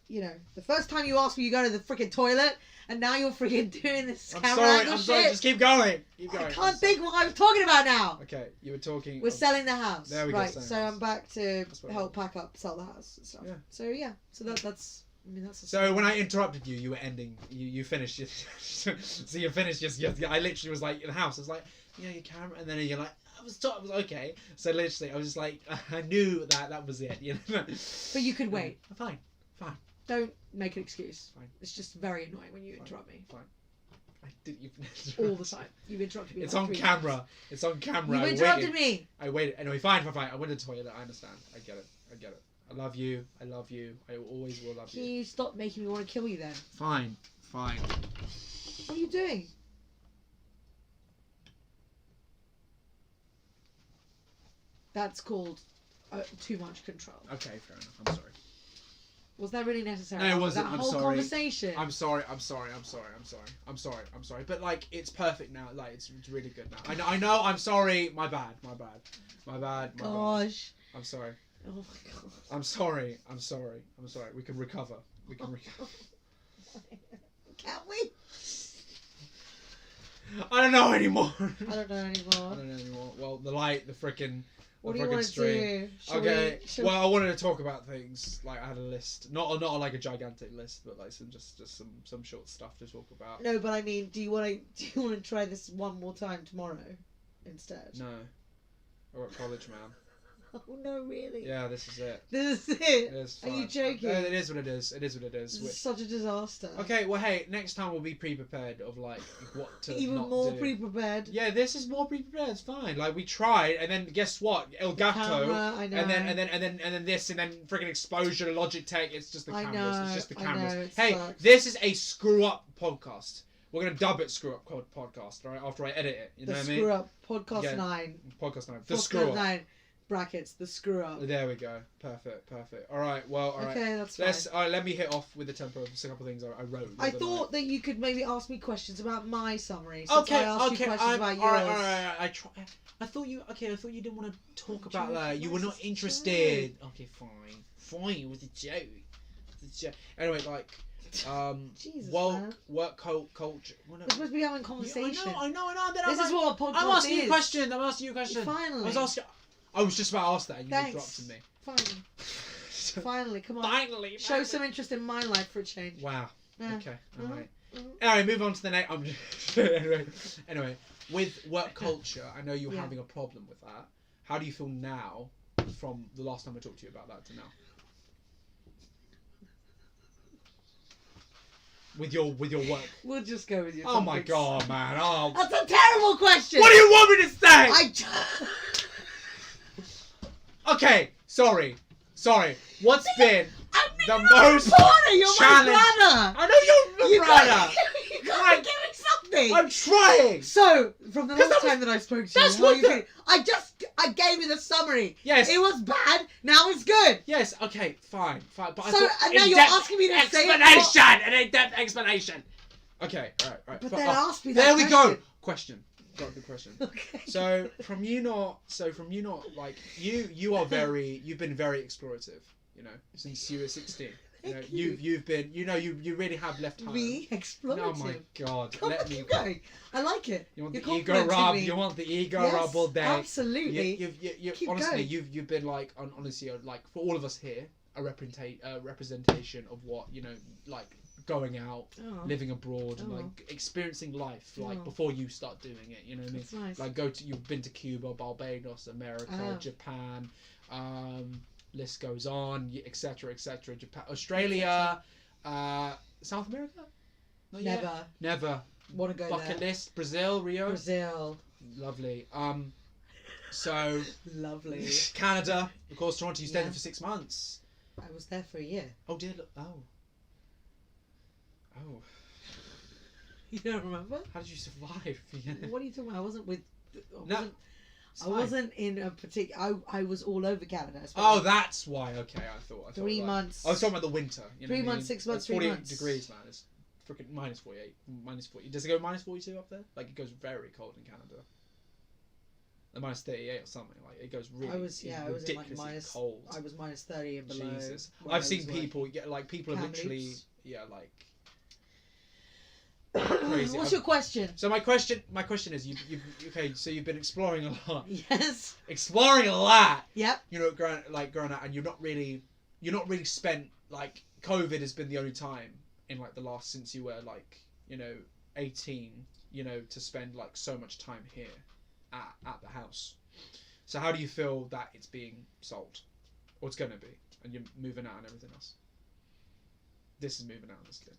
You know, the first time you asked me, you go to the freaking toilet, and now you're freaking doing this I'm camera sorry. angle I'm shit. sorry. Just keep going. Keep going. I can't think what I'm talking about now. Okay. You were talking. We're selling the house. There we go, right, selling so the house. I'm back to That's what help pack up, sell the house and stuff. Yeah. So that's. I mean, that's. So when I interrupted you, you were ending. You finished. So you finished. I literally was like in the house. I was like, your camera, and then you're like, I was okay. So literally, I was just like, I knew that was it. You know. But you could wait. Fine. Don't make an excuse. Fine. It's just very annoying when you interrupt me Fine. I didn't even. all the time. You've interrupted me. It's like on 3 camera. times. It's on camera. You I interrupted waited. me. I waited. Anyway, fine. I went to the toilet. I understand. I get it. I love you. I always will love Can you. you stop making me want to kill you then? Fine. What are you doing? That's called too much control. Okay, fair enough. I'm sorry. Was that really necessary? No, it wasn't. That I'm whole sorry. conversation. I'm sorry. But like, it's perfect now. Like, it's really good now. I know. I'm sorry. My bad. Gosh. I'm sorry. Oh my god. I'm sorry. We can recover. Can't we? I don't know anymore. I don't know anymore. Well, the frickin'. What do you want to do? Okay. Well, I wanted to talk about things. Like, I had a list, not like a gigantic list, but like some short stuff to talk about. No, but I mean, do you want to try this one more time tomorrow instead? No. I got college, man. Oh no, really? Yeah, this is it. This is it. It is Are you fine. joking? It is what it is. This is such a disaster. Okay, well, hey, next time we'll be pre-prepared of like what to Even not more do. pre-prepared. Yeah, this is more pre-prepared. It's fine. Like, we tried, and then guess what? El Gato, Camera, I know. and then this, and then freaking exposure, Logitech. It's just the I cameras. know, It's just the I cameras. know, it Hey, sucks. this is a screw-up podcast. We're gonna dub it "Screw Up Podcast," right? After I edit it, you know The what I mean? screw up podcast Yeah. 9. Podcast 9. The Podcast screw up. 9 brackets. The screw up. There we go. Perfect. All right. Well, all right. Okay, that's fine. All right, let me hit off with the tempo of a couple of things I wrote. I the other thought night. that you could maybe ask me questions about my summary. Since I asked you questions about yours. All right. I thought you didn't want to talk about that. You were not interested. Okay, fine. It was a joke. Anyway, like, Jesus, man. work culture. We're supposed to be having conversation. I know. This is what a podcast I'm asking is. you a question. Finally. I was just about to ask that, and you Thanks. interrupted me. Finally, come on. Finally. Show some interest in my life for a change. Wow. Yeah. Okay. Mhm. All right. Mhm. Anyway, move on to the next. Anyway, with work culture, I know you're Yeah. having a problem with that. How do you feel now, from the last time I talked to you about that to now? with your work? We'll just go with your Oh my topics. god, man! Oh, That's a terrible question. what do you want me to say? I. Okay, sorry. What's been I mean, the you're most reporter, you're challenge- my brother. I know you're You my brother. You gotta give me something. I'm trying. So, from the 'Cause last that was- time that I spoke to you, that's how what you the- feeling? I gave you the summary. Yes. It was bad, now it's good. Yes. Okay. Fine. But I So, thought and now you're in-depth asking me to say it. explanation. An in-depth explanation. Okay. Right. But But, then ask me there that we go. Question. Got the question. Okay. So from you not like you've been very explorative, you know, since you were 16. You know, Thank you. you've been, you know, you really have left home. Be explorative. Oh my god, Come let on, me keep going. I like it. You want You're the ego complimenting rub? me. You want the ego Yes, rub all day? absolutely. You Keep honestly, going. you've been like honestly like for all of us here a representation of what you know, like going out, Oh, living abroad, and Oh. like experiencing life, like Oh. before you start doing it. You know what I mean? that's nice. Like you've been to Cuba, Barbados, America, Oh. Japan, list goes on, etc., Japan, Australia, South America. Not yet? Never. Never. Want to go Bucket there. list, Brazil, Rio. Brazil. Lovely. So Lovely. Canada, of course, Toronto. You stayed Yeah. there for 6 months. I was there for a year. Oh dear. Look. Oh. You don't remember? How did you survive? What are you talking about? I wasn't with. I No. wasn't in a particular. I was all over Canada. I spent Oh, that's why. Okay, I thought 3 like, months. I was talking about the winter. You know 3 what I months, mean? 6 months, It's 3 48 months. degrees, man. It's freaking minus 48, minus 40. Does it go minus 42 up there? Like it goes very cold in Canada. Like minus 38 or something. Like it goes really. I was in like ridiculously minus. cold. I was minus 30 and below. Jesus, when I I've seen was working. people get like people have literally Kamloops. like. Crazy. What's your question? So my question is okay. So you've been exploring a lot. Yes. Exploring a lot. Yep. You know, growing out, and you're not really spent like COVID has been the only time in like the last since you were like 18, to spend like so much time here at the house. So how do you feel that it's being sold, or it's gonna be, and you're moving out and everything else? This is moving out, honestly.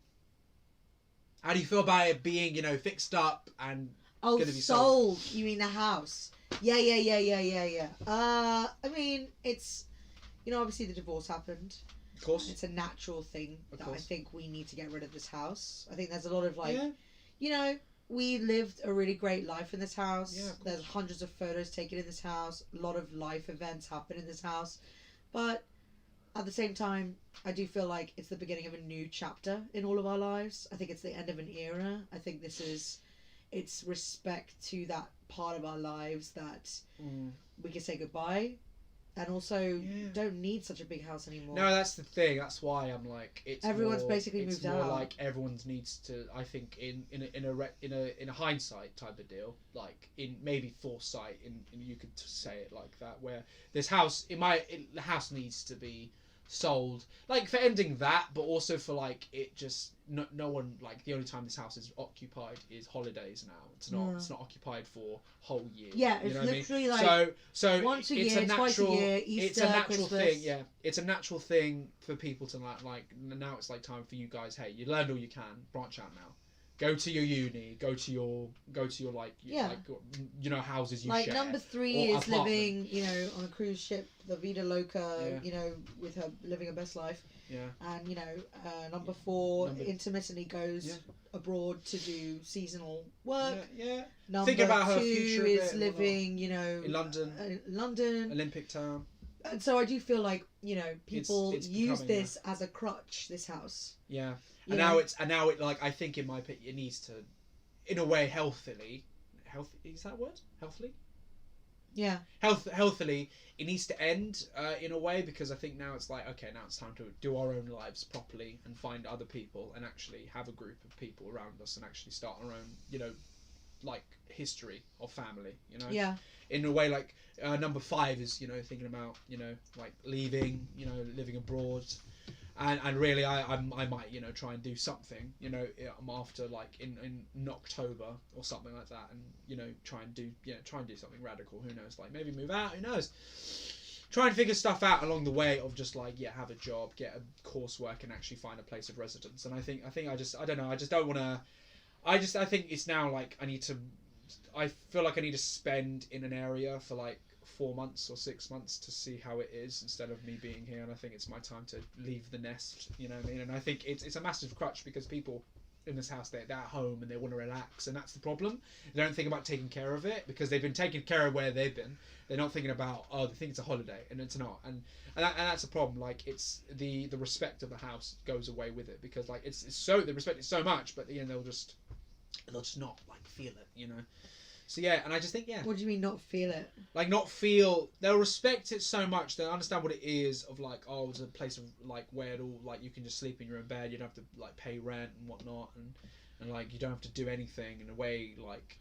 How do you feel about it being, fixed up and Oh, gonna be sold. You mean the house? Yeah. I mean, it's, obviously the divorce happened. of course? It's a natural thing Of that I course. think we need to get rid of this house. I think there's a lot of like, Yeah. we lived a really great life in this house. Yeah, of There's course. hundreds of photos taken in this house. A lot of life events happen in this house. But at the same time, I do feel like it's the beginning of a new chapter in all of our lives. I think it's the end of an era. I think it's respect to that part of our lives that we can say goodbye. And also don't need such a big house anymore. No, that's the thing. That's why I'm like, Everyone's basically moved more out. like everyone needs to. I think in a hindsight type of deal, like in maybe foresight, in you could say it like that, where this house, the house needs to be sold, like for ending that, but also for like it just no one, like the only time this house is occupied is holidays now. It's not. It's not occupied for whole year. Yeah, you it's know what I mean? literally like so once a it's year, a natural, twice a year, Easter, it's a natural Christmas. thing. Yeah, it's a natural thing for people to like. Now it's like time for you guys. Hey, you learned all you can. Branch out now. Go to your uni. Go to your like houses you like share. number 3 or is apartment. living, on a cruise ship, the Vida Loca, Yeah. with her living her best life. Yeah. And number 4 Number- intermittently goes Yeah. abroad to do seasonal work. Yeah. Number Thinking about her 2 future a is bit and living, In London. London. Olympic Town. And so I do feel like people it's use becoming, this as a crutch. This house. Yeah. You And know? now it like I think in my opinion it needs to, in a way, healthily. Is that a word? Healthily. Yeah. Healthily, it needs to end in a way, because I think now it's like, okay, now it's time to do our own lives properly and find other people and actually have a group of people around us and actually start our own, like history of family, Yeah. in a way. Like number 5 is, thinking about, like leaving, living abroad. And really, I might, try and do something, after like in October or something like that, and try and do something radical. Who knows? Like maybe move out. Who knows? try and figure stuff out along the way of just like have a job, get a coursework, and actually find a place of residence. And I think I don't know, I just don't want to. I think it's now like I feel like I need to spend in an area for like 4 months or 6 months to see how it is instead of me being here. And I think it's my time to leave the nest. You know what I mean? And I think it's a massive crutch because people in this house, they're at home and they want to relax, and that's the problem. They don't think about taking care of it because they've been taking care of where they've been. They're not thinking about they think it's a holiday, and it's not. And that's a problem. Like it's the respect of the house goes away with it because like it's so they respect it so much, but they'll just not like feel it, you know. So yeah, and I just think What do you mean not feel it? like not feel, they'll respect it so much, they'll understand what it is of like, it's a place of like where it all like you can just sleep in your own bed, you don't have to like pay rent and whatnot, and like you don't have to do anything in a way like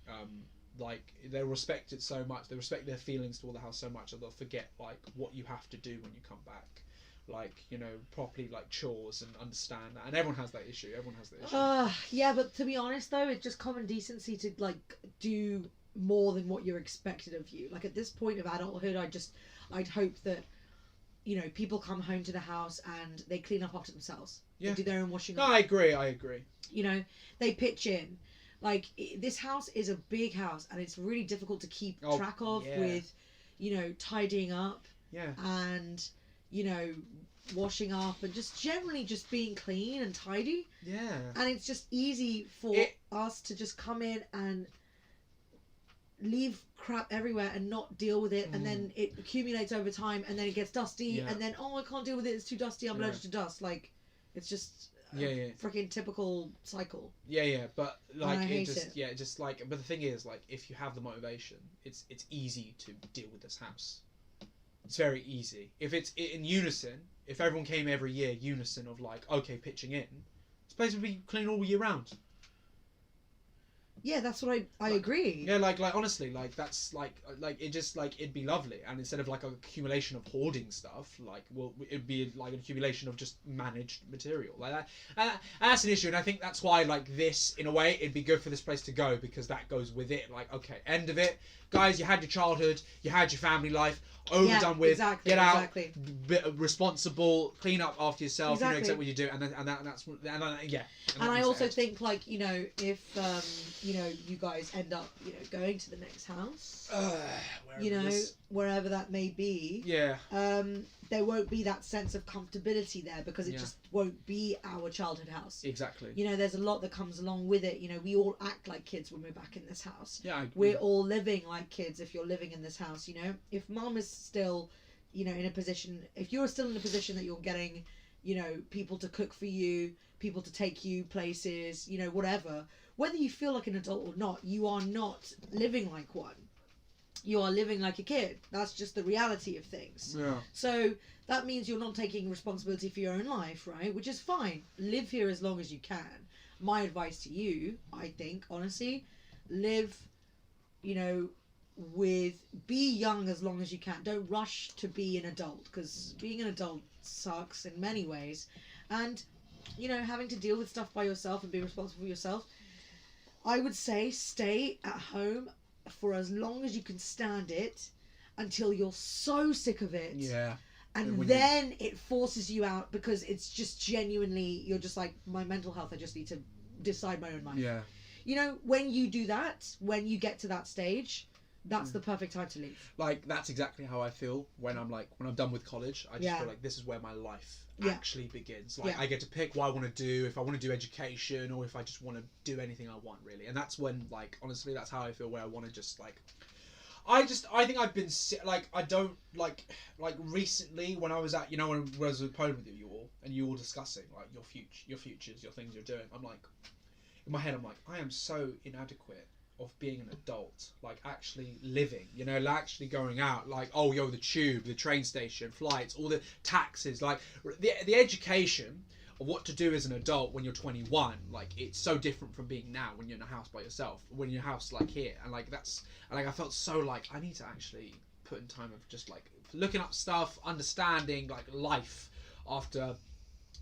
they'll respect it so much, they respect their feelings toward the house so much that they'll forget like what you have to do when you come back. Like, you know, properly like chores and understand that, and everyone has that issue. Yeah, but to be honest though, it's just common decency to like do more than what you're expected of you. Like at this point of adulthood, I'd hope that, you know, people come home to the house and they clean up after themselves. Yeah. They do their own washing. No, I agree. You know, they pitch in. Like this house is a big house and it's really difficult to keep track of with, you know, tidying up. Yeah. And you know, washing up and just generally just being clean and tidy. Yeah. And it's just easy for us to just come in and leave crap everywhere and not deal with it, and then it accumulates over time, and then it gets dusty, and then I can't deal with it, it's too dusty, I'm allergic to dust. Like it's just freaking typical cycle. But like but the thing is, like, if you have the motivation, it's easy to deal with this house. It's very easy. If it's in unison, if everyone came every year, unison of like, okay, pitching in, this place would be clean all year round. Yeah, that's what I agree. Yeah, like honestly, like that's like it just like it'd be lovely, and instead of like an accumulation of hoarding stuff, like it'd be like an accumulation of just managed material like that. And that's an issue, and I think that's why like this, in a way, it'd be good for this place to go because that goes with it. Like, okay, end of it, guys. You had your childhood, you had your family life. Done with. Exactly, get out. Responsible. Clean up after yourself. Exactly. You know exactly what you do, and that's And I also think like, you know, if you know, you guys end up, you know, going to the next house, you know, wherever that may be. Yeah. There won't be that sense of comfortability there because it just won't be our childhood house. Exactly. You know, there's a lot that comes along with it. You know, we all act like kids when we're back in this house. Yeah. We're all living like kids if you're living in this house, you know. If mum is still, you know, in a position, if you're still in a position that you're getting, you know, people to cook for you, people to take you places, you know, whatever, whether you feel like an adult or not, you are not living like one. You are living like a kid. That's just the reality of things. Yeah. So that means you're not taking responsibility for your own life, right? Which is fine. Live here as long as you can. My advice to you, I think, honestly, live, you know, be young as long as you can. Don't rush to be an adult, because being an adult sucks in many ways. And, you know, having to deal with stuff by yourself and be responsible for yourself, I would say stay at home for as long as you can stand it until you're so sick of it. Yeah. And then it forces you out because it's just genuinely, you're just like, my mental health, I just need to decide my own life. Yeah. You know, when you do that, when you get to that stage, that's the perfect time to leave. Like, that's exactly how I feel when I'm done with college. I just feel like this is where my life actually begins. Like, I get to pick what I want to do, if I want to do education or if I just want to do anything I want, really. And that's when, like, honestly, that's how I feel, where I want to just, like... I think I've been, like, I don't, like recently when I was at, you know, when I was with Poland with you all, and you all discussing, like, your futures, your things you're doing, I'm like, in my head, I'm like, I am so inadequate of being an adult, like actually living, you know, like actually going out, like, oh, yo, the tube, the train station, flights, all the taxes, like the education of what to do as an adult when you're 21, like it's so different from being now when you're in a house by yourself, when you're in a house like here, and like that's, and like I felt so like I need to actually put in time of just like looking up stuff, understanding like life after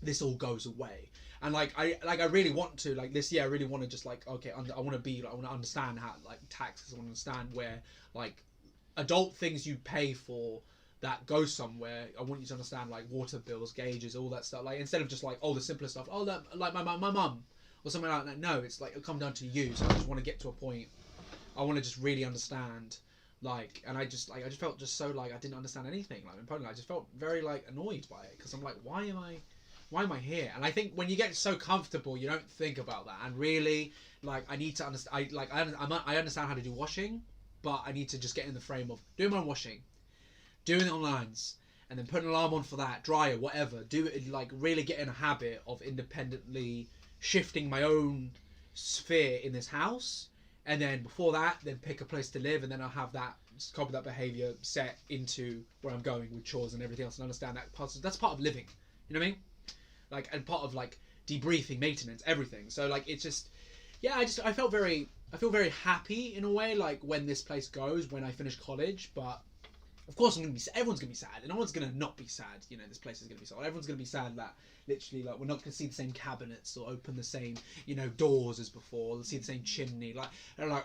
this all goes away. And like I really want to, like this year I really want to just like, okay, I want to understand how like taxes, I want to understand where like adult things you pay for, that goes somewhere, I want you to understand like water bills, gauges, all that stuff. Like instead of just like the simpler stuff. Oh, that, like my mum or something like that. No, it's like it'll come down to you. So I just want to get to a point. I want to just really understand. Like, and I just felt just so like I didn't understand anything. Like in Poland, I just felt very like annoyed by it because I'm like, why am I here? And I think when you get so comfortable, you don't think about that. And really, like, I need to understand. I understand how to do washing, but I need to just get in the frame of doing my own washing, doing it on lines, and then put an alarm on for that, dryer, whatever. Do it, like, really get in a habit of independently shifting my own sphere in this house. And then before that, then pick a place to live, and then I'll have that copy that behaviour set into where I'm going with chores and everything else, and understand that that's part of living. You know what I mean? Like, and part of like debriefing, maintenance, everything. So like it's just, yeah, I feel very happy in a way, like when this place goes, when I finish college. But of course everyone's gonna be sad, and no one's gonna not be sad. You know, this place is gonna be sad. Everyone's gonna be sad that literally like we're not gonna see the same cabinets or open the same, you know, doors as before. Or see the same chimney, like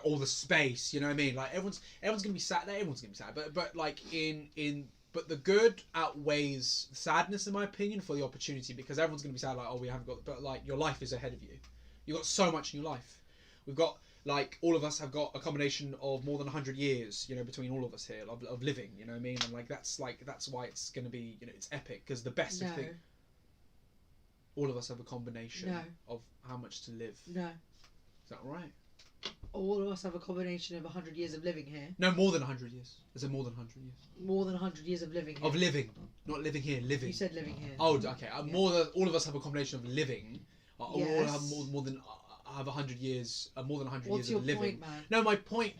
all the space. You know what I mean? Like everyone's gonna be sad. Everyone's gonna be sad. But like but the good outweighs sadness, in my opinion, for the opportunity, because everyone's going to be sad, like, oh, we haven't got... But, like, your life is ahead of you. You've got so much in your life. We've got, like, all of us have got a combination of more than 100 years, you know, between all of us here, of living, you know what I mean? And, like, that's why it's going to be, you know, it's epic, because the best of things... All of us have a combination of how much to live. No. Is that right? All of us have a combination of 100 years of living here. No, more than 100 years. Is it more than 100 years? More than 100 years of living here. Of living. Not living here, living. You said living here. Oh, okay. More than all of us have a combination of living. Yes. All have more than have 100 years. More than 100 What's years of living. What's your point, man? No, my point.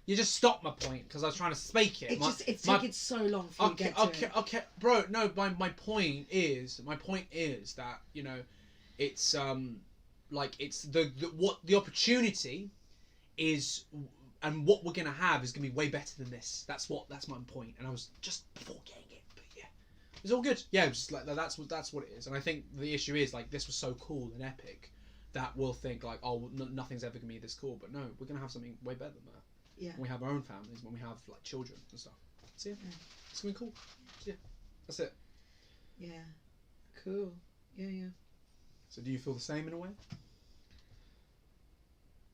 You just stopped my point because I was trying to speak it. It's taking so long for you to get to it. Okay, bro. No, my point is that, you know, it's like it's the opportunity is, and what we're gonna have is gonna be way better than this. That's my point. And I was just before getting it, but yeah, it's all good. Yeah, just like that's what it is. And I think the issue is like this was so cool and epic that we'll think like, oh, nothing's ever gonna be this cool. But no, we're gonna have something way better than that. Yeah. When we have our own families, when we have like children and stuff. So yeah, it's gonna be cool. So, yeah, that's it. Yeah. Cool. Yeah. So do you feel the same in a way?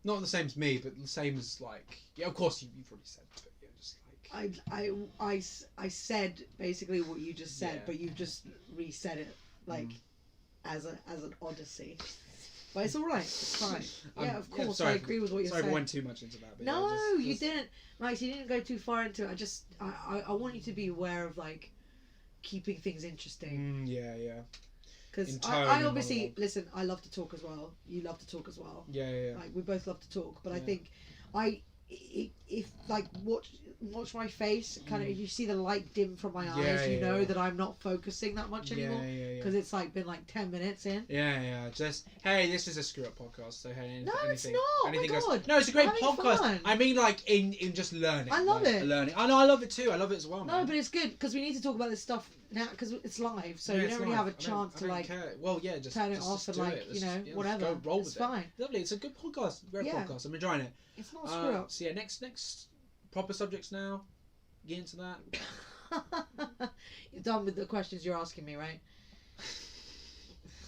Not the same as me, but the same as like, yeah, of course you've already said, but yeah, just like I said basically what you just said, Yeah. but you just resaid it like as an odyssey. But it's all right. It's fine. Yeah, of course. Sorry, I agree with what you're sorry saying. if I went too much into that. But No, yeah, you didn't. Max, you didn't go too far into it. I want you to be aware of like keeping things interesting. Yeah. Because In tone I and obviously monologue. listen. I love to talk as well. You love to talk as well. Yeah. Like we both love to talk, but I Yeah. think if like watch my face, kind of if you see the light dim from my eyes, you know that I'm not focusing that much anymore because it's like been like 10 minutes in. Yeah. Just hey, this is a screw up podcast. So hey, No, it's anything, not. anything Oh my goes. God. No, it's a great Having podcast. fun. I mean, like in just learning. I love like, it. Learning. I know. I love it too. I love it as well. No, Man. but it's good because we need to talk about this stuff now because it's live, so Yeah, you it's don't really live. have a I don't- chance I to don't like care. Well, yeah, just turn it just off and do like it. you know Let's whatever. go roll It's with fine. it. Lovely. It's a good podcast. Great Yeah. podcast. I'm enjoying it. It's not a screw up. So yeah, next proper subjects now. Get into that. You're done with the questions you're asking me, right?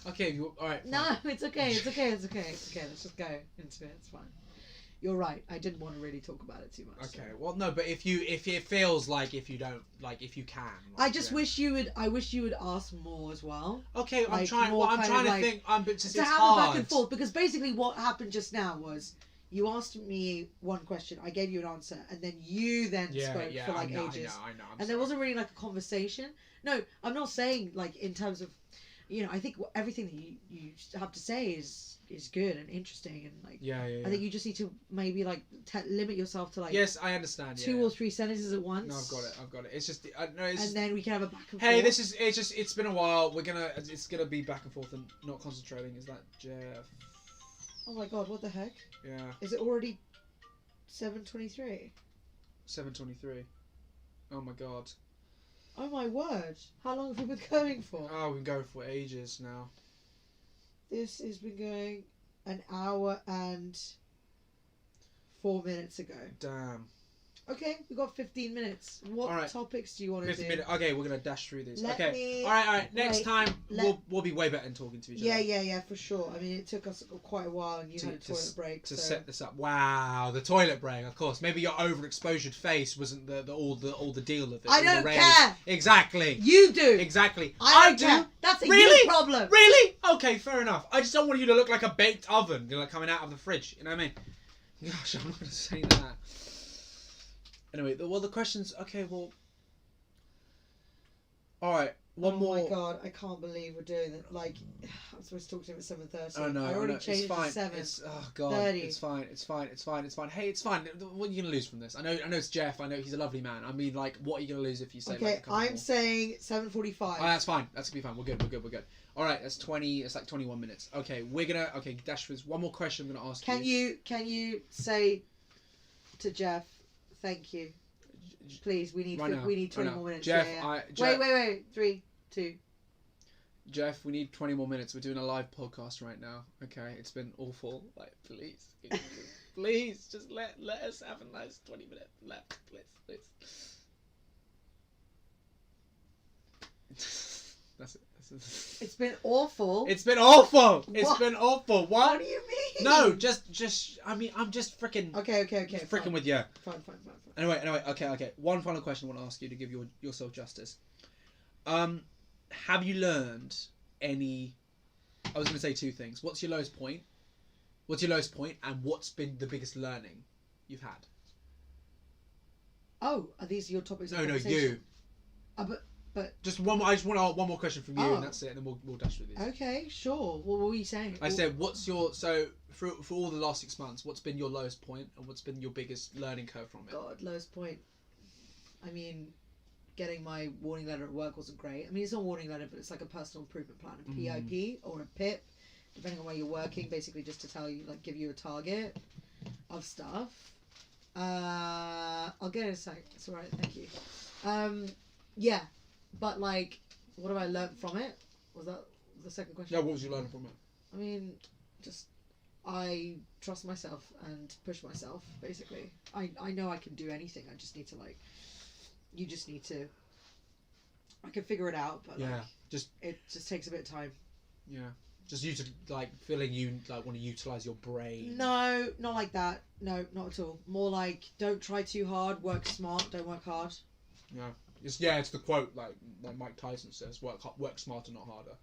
Okay. All right. Fine. No, it's okay. It's okay. Let's just go into it. It's fine. You're right. I didn't want to really talk about it too much. Okay. so. Well, no, but if it feels like if you don't if you can. Like, I just wish you would. I wish you would ask more as well. Okay, I'm like, trying. more Well, I'm kind trying of to like- think. But just, To it's have hard. a back and forth, because basically what happened just now was you asked me one question, I gave you an answer, and then you then spoke for like I know, ages. I know. And there wasn't really like a conversation. No, I'm not saying like in terms of, you know, I think everything that you have to say is good and interesting and like. Yeah. I think you just need to maybe like limit yourself to like. Yes, I understand. Two or three sentences at once. No, I've got it. It's just. No, it's And just, then we can have a back and hey, forth. it's been a while. It's gonna be back and forth and not concentrating. Is that Jeff? Oh my god! What the heck? Yeah. Is it already 7:23? 7:23. Oh my god. Oh my word! How long have we been going for? Oh, we've been going for ages now. This has been going an hour and 4 minutes ago. Damn. Okay, we've got 15 minutes. What Alright. topics do you want to 50 do? minutes. Okay, we're gonna dash through these. Let Okay. me- All right. Next wait, time let- we'll be way better in talking to each Yeah, other. for sure. I mean, it took us quite a while, and you had a toilet break. To so. set this up. Wow, the toilet break. Of course, maybe your overexposed face wasn't all the deal of it. I all the don't rage. care. Exactly. You do. Exactly. I don't do. care. That's a Really? you problem. Really? Okay, fair enough. I just don't want you to look like a baked oven, you know, like coming out of the fridge. You know what I mean? Gosh, I'm not gonna say that. Anyway, the questions. Okay, well. All right, one more. Oh my god, I can't believe we're doing that. Like, I'm supposed to talk to him at 7:30. Oh no! I already no, changed it's fine. to 7. It's oh god. 30. It's fine. It's fine. It's fine. It's fine. Hey, it's fine. What are you gonna lose from this? I know it's Jeff. I know he's a lovely man. I mean, like, what are you gonna lose if you say? Okay, like, a couple I'm more? saying 7:45. Oh, that's fine. That's gonna be fine. We're good. We're good. All right, that's 20. It's like 21 minutes. Okay, we're gonna. Okay, Dash, there's one more question I'm gonna ask you. Can you say to Jeff, thank you? Please, we need Right now, 20 right now. more minutes. Jeff, yeah. Jeff, Wait. 3, 2. Jeff, we need 20 more minutes. We're doing a live podcast right now. Okay, it's been awful. Like, please, just let us have a nice 20 minutes left, please. That's it. It's been awful. It's been awful. It's What? been awful. What What? do you mean? No, just. I mean, I'm just freaking. Okay. Freaking fine. with you. Fine. Anyway. Okay. One final question I want to ask you to give yourself justice. Have you learned any? I was going to say two things. What's your lowest point? And what's been the biggest learning you've had? Oh, are these your topics? of No, conversation? you. But Just one more. I just want one more question from you, Oh. and that's it. And then we'll dash through these. okay, sure. What were you saying? I said, what's your for all the last 6 months? What's been your lowest point, and what's been your biggest learning curve from it? God, lowest point. I mean, getting my warning letter at work wasn't great. I mean, it's not a warning letter, but it's like a personal improvement plan, a PIP or a PIP, depending on where you're working. Basically, just to tell you, like, give you a target of stuff. I'll get it in a sec. It's alright. Thank you. Yeah, but like, what have I learned from it? Was that the second question? Yeah, what was you learning from it? I mean, just I trust myself and push myself. Basically, I know I can do anything. I just need to you just need to. I can figure it out, but Yeah, it just takes a bit of time. Yeah, just you to feeling you want to utilize your brain. No, not like that. No, not at all. More like, don't try too hard. Work smart. Don't work hard. Yeah. It's the quote like Mike Tyson says, work smarter, not harder.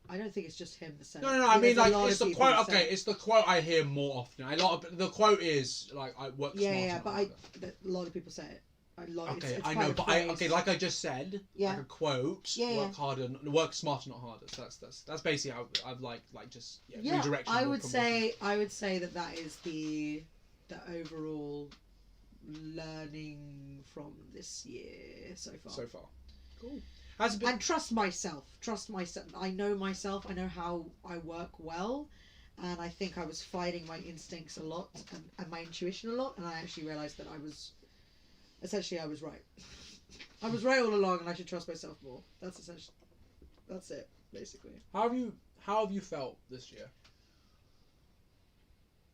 I don't think it's just him that said No, it. I mean, There's a like, lot it's of the people quote. that say Okay, it. it's the quote I hear more often. The quote is like, I work smarter. Yeah, not but harder. a lot of people say it. Okay, it's I quite know, a but phrase. like I just said, Yeah. like a quote, Yeah, work harder, work smarter, not harder. So that's basically how I've just Yeah, redirection. I would say that is the overall learning from this year so far. So far, cool. Has it been? And trust myself. I know myself. I know how I work well, and I think I was fighting my instincts a lot and my intuition a lot, and I actually realized that I was right. I was right all along, and I should trust myself more. That's it, basically. How have you felt this year?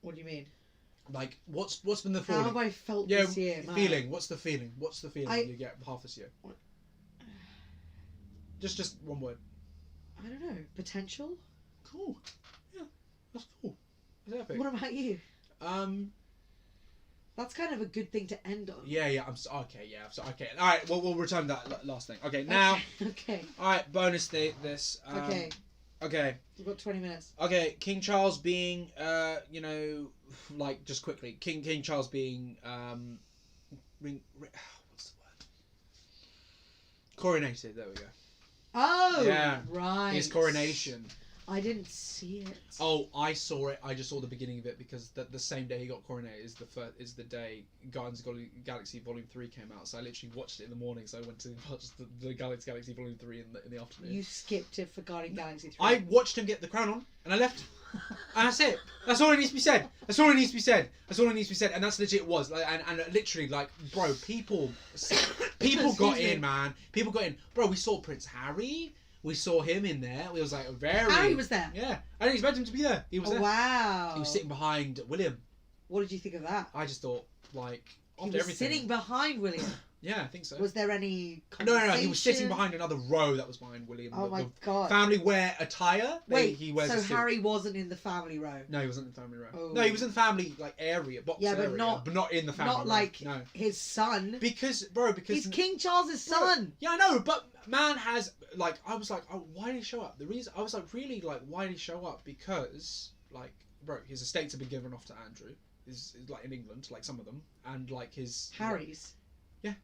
What do you mean? Like, what's been the How feeling? have I felt Yeah, this year? Man? feeling. What's the feeling? What's the feeling you get half this year? What? Just one word. I don't know. Potential? Cool. Yeah, that's cool. That's epic. What about you? Um. That's kind of a good thing to end on. Yeah. Okay. Yeah. Okay. All right. We'll return that last thing. Okay. Now. Okay. All right. Bonus this. Okay. Okay. We've got 20 minutes. Okay. King Charles being, just quickly, King Charles being, what's the word? Coronated. There we go. Oh, Yeah. right. His coronation. I didn't see it. Oh, I saw it. I just saw the beginning of it because the same day he got coronated is the day Guardians of the Galaxy Volume 3 came out. So I literally watched it in the morning. So I went to watch the Guardians of the Galaxy Volume 3 in the afternoon. You skipped it for Guardians of the Galaxy 3. I watched him get the crown on, and I left. And that's it. That's all it needs to be said. And that's legit. It was and literally, like, bro, people got in, man. People got in, bro. We saw Prince Harry. We saw him in there. It was like very. Harry was there. Yeah, I didn't expect him to be there. He was there. Wow. He was sitting behind William. What did you think of that? I just thought, like, He was sitting behind William. Yeah, I think so. Was there any No, he was sitting behind another row that was behind William. Oh my the god. family wear attire. Wait, he wears so a suit. Harry wasn't in the family row? No, he wasn't in the family row. Oh. No, he was in the family like area, box Yeah, but area, not- but not in the family Not row. like No. his son. Because He's King Charles's son. Yeah, I know, but man has like I was like, oh, why did he show up? The reason I was like, really, like, why did he show up? Because like, bro, his estates have been given off to Andrew. Is like in England, like some of them, and like his Harry's. Yeah.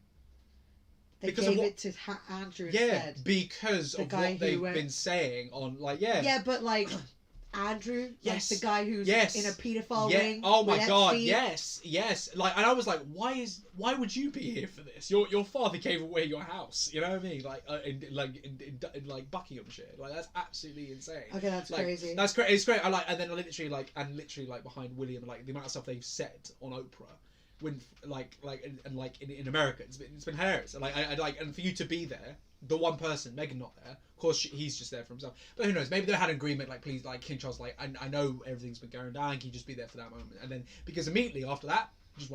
They Because gave of what- it to Andrew yeah, instead. because The of guy what they've who, been saying on like yeah. But like Andrew, Yes. like the guy who's Yes. in a paedophile Yeah. ring. Oh my with god. Epstein. Yes. Like, and I was like, why would you be here for this? Your father gave away your house. You know what I mean? Like, in like Buckinghamshire. Like, that's absolutely insane. Okay, that's Like, crazy. That's great. It's great. I like, and then literally like behind William, like the amount of stuff they've said on Oprah, when like in America, it's been hilarious. And like I like, and for you to be there, the one person, Meghan not there. Of course, he's just there for himself. But who knows? Maybe they had an agreement. Like, please, like King Charles, like I know everything's been going down. Can you just be there for that moment? And then because immediately after that, he just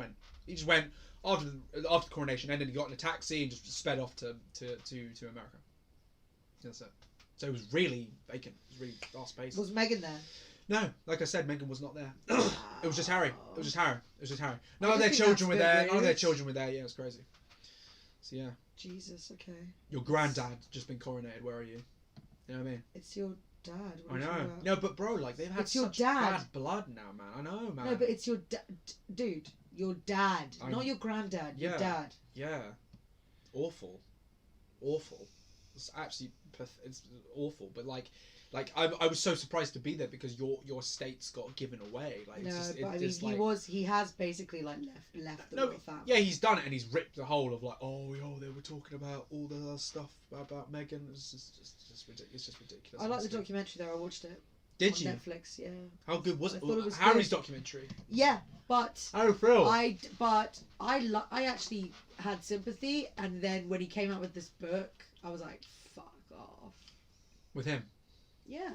went after the coronation ended. He got in a taxi and just sped off to America. That's it. So it was really vacant. It was really fast paced. Was Meghan there? No, like I said, Meghan was not there. It was just Harry. It was just Harry. None I of their just think children were that's a there. bit None of their weird. children were there. Yeah, it was crazy. So yeah, Jesus, okay. your granddad just been coronated. Where are you? You know what I mean? It's your dad. What I are you know. talking about? No, but bro, like they've had It's your such dad. bad blood now, man. I know, man. No, but it's your dude. Your dad, I- not your granddad. Your Yeah. dad. Yeah, awful. It's actually it's awful. But like I was so surprised to be there because your state's got given away. Like No, it's just, but I it's mean, just he like, he has basically like left the No, royal family. yeah, he's done it and he's ripped the whole of like, oh, they were talking about all the other stuff about Meghan. It's just ridiculous. It's just ridiculous. I like the honestly. documentary there. I watched it. Did on you? Netflix, yeah. How good was I it? thought it was Harry's good. documentary. Yeah, but Oh, Phil. I actually had sympathy, and then when he came out with this book, I was like, fuck off. With him. Yeah.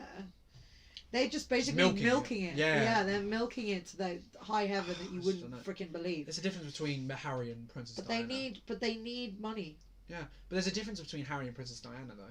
They're just basically milking it. Yeah. They're milking it to the high heaven that you I just wouldn't don't know. freaking believe. There's a difference between Harry and Princess But Diana. they need money. Yeah, but there's a difference between Harry and Princess Diana, though.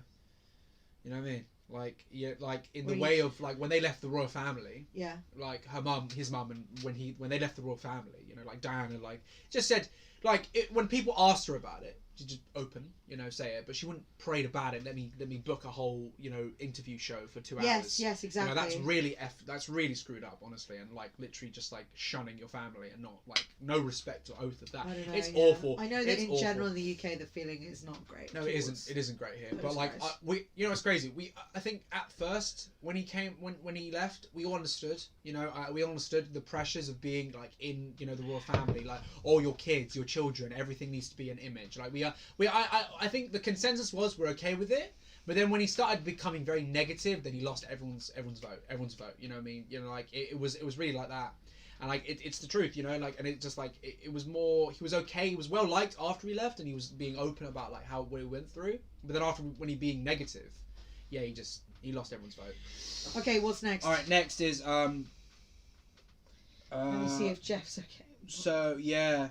You know what I mean? Like, yeah, like in the What do way of like when they left the royal family, Yeah. like his mum, and when they left the royal family, you know, like Diana, like just said, like when people asked her about it, she just open, you know, say it, but she wouldn't parade about it. Let me book a whole, you know, interview show for 2 hours. Yes, exactly. You know, that's really screwed up, honestly, and like literally just like shunning your family and not like no respect or oath of that. I don't know, It's yeah. awful. I know that It's in awful. general in the UK the feeling is not great. No, it isn't. It isn't great here. those But like, guys. you know, it's crazy. I think at first when he left, we all understood. You know, we all understood the pressures of being like in, you know, the royal family. Like, all your kids, your children, everything needs to be an image. Like I think the consensus was we're okay with it. But then when he started becoming very negative, then he lost everyone's vote. You know what I mean? You know, like it was really like that. And like it's the truth, you know, like, and it just like it was more, he was okay, he was well liked after he left, and he was being open about like what he went through. But then after, when he being negative, yeah, he lost everyone's vote. Okay, what's next? All right, next is Let me see if Jeff's okay. so yeah,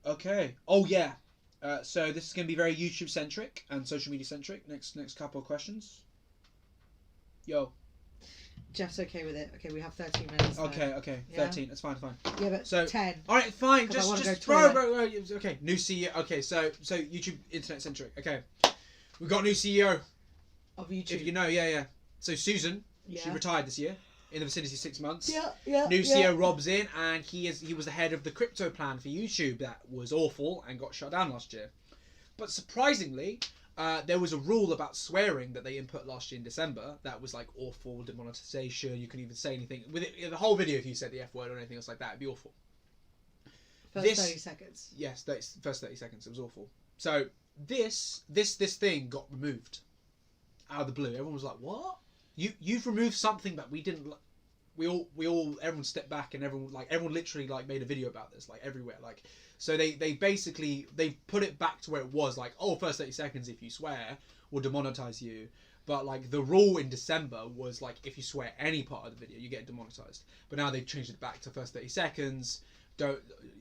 okay. Oh yeah, so this is gonna be very YouTube centric and social media centric. Next couple of questions. Yo. Jeff's okay with it. Okay, we have 13 minutes. though. Okay. Yeah. 13. That's fine. Yeah, but So 10. all right, fine. 'Cause I wanna Just go bro. Okay, new CEO. Okay, so YouTube internet centric. Okay, we got a new CEO. Of YouTube. If you know, yeah. So Susan, she Yeah. retired this year in the vicinity of 6 months. Yeah. New CEO Rob's in, and he was the head of the crypto plan for YouTube that was awful and got shut down last year. But surprisingly, there was a rule about swearing that they input last year in December that was like awful, demonetization. You couldn't even say anything with it. The whole video, if you said the F word or anything else like that, it'd be awful. First 30 seconds. Yes, first 30 seconds. It was awful. So this thing got removed out of the blue. Everyone was like, "What? You've removed something that we didn't." Everyone stepped back, and everyone literally like made a video about this, like everywhere, like. So they basically put it back to where it was, like, oh, first 30 seconds if you swear will demonetize you. But like the rule in December was like if you swear any part of the video you get demonetized. But now they've changed it back to first 30 seconds.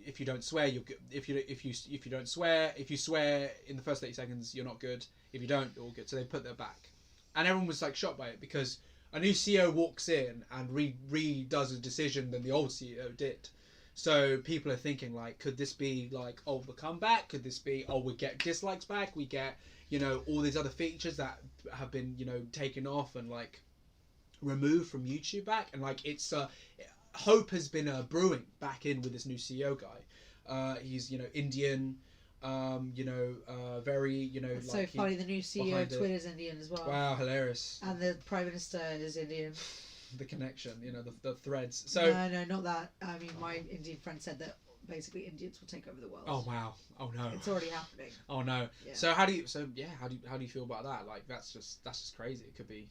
if you don't swear, you're good. If you don't swear, if you swear in the first 30 seconds, you're not good. If you don't, you're all good. So they put that back, and everyone was like shocked by it because a new CEO walks in and redoes a decision than the old CEO did. So people are thinking like, could this be like, oh, the comeback? Could this be, oh, we get dislikes back? We get, you know, all these other features that have been, you know, taken off and like removed from YouTube back, and like it's hope has been brewing back in with this new CEO guy. He's, you know, Indian, very, you know, It's like so funny. The new CEO behind of Twitter's Indian as well. Wow, hilarious. And the Prime Minister is Indian. The connection, you know, the threads. So No, not that. I mean, my Indian friend said that basically Indians will take over the world. oh wow, oh no, It's already happening. oh no. Yeah. So how do you feel about that? Like that's just crazy. It could be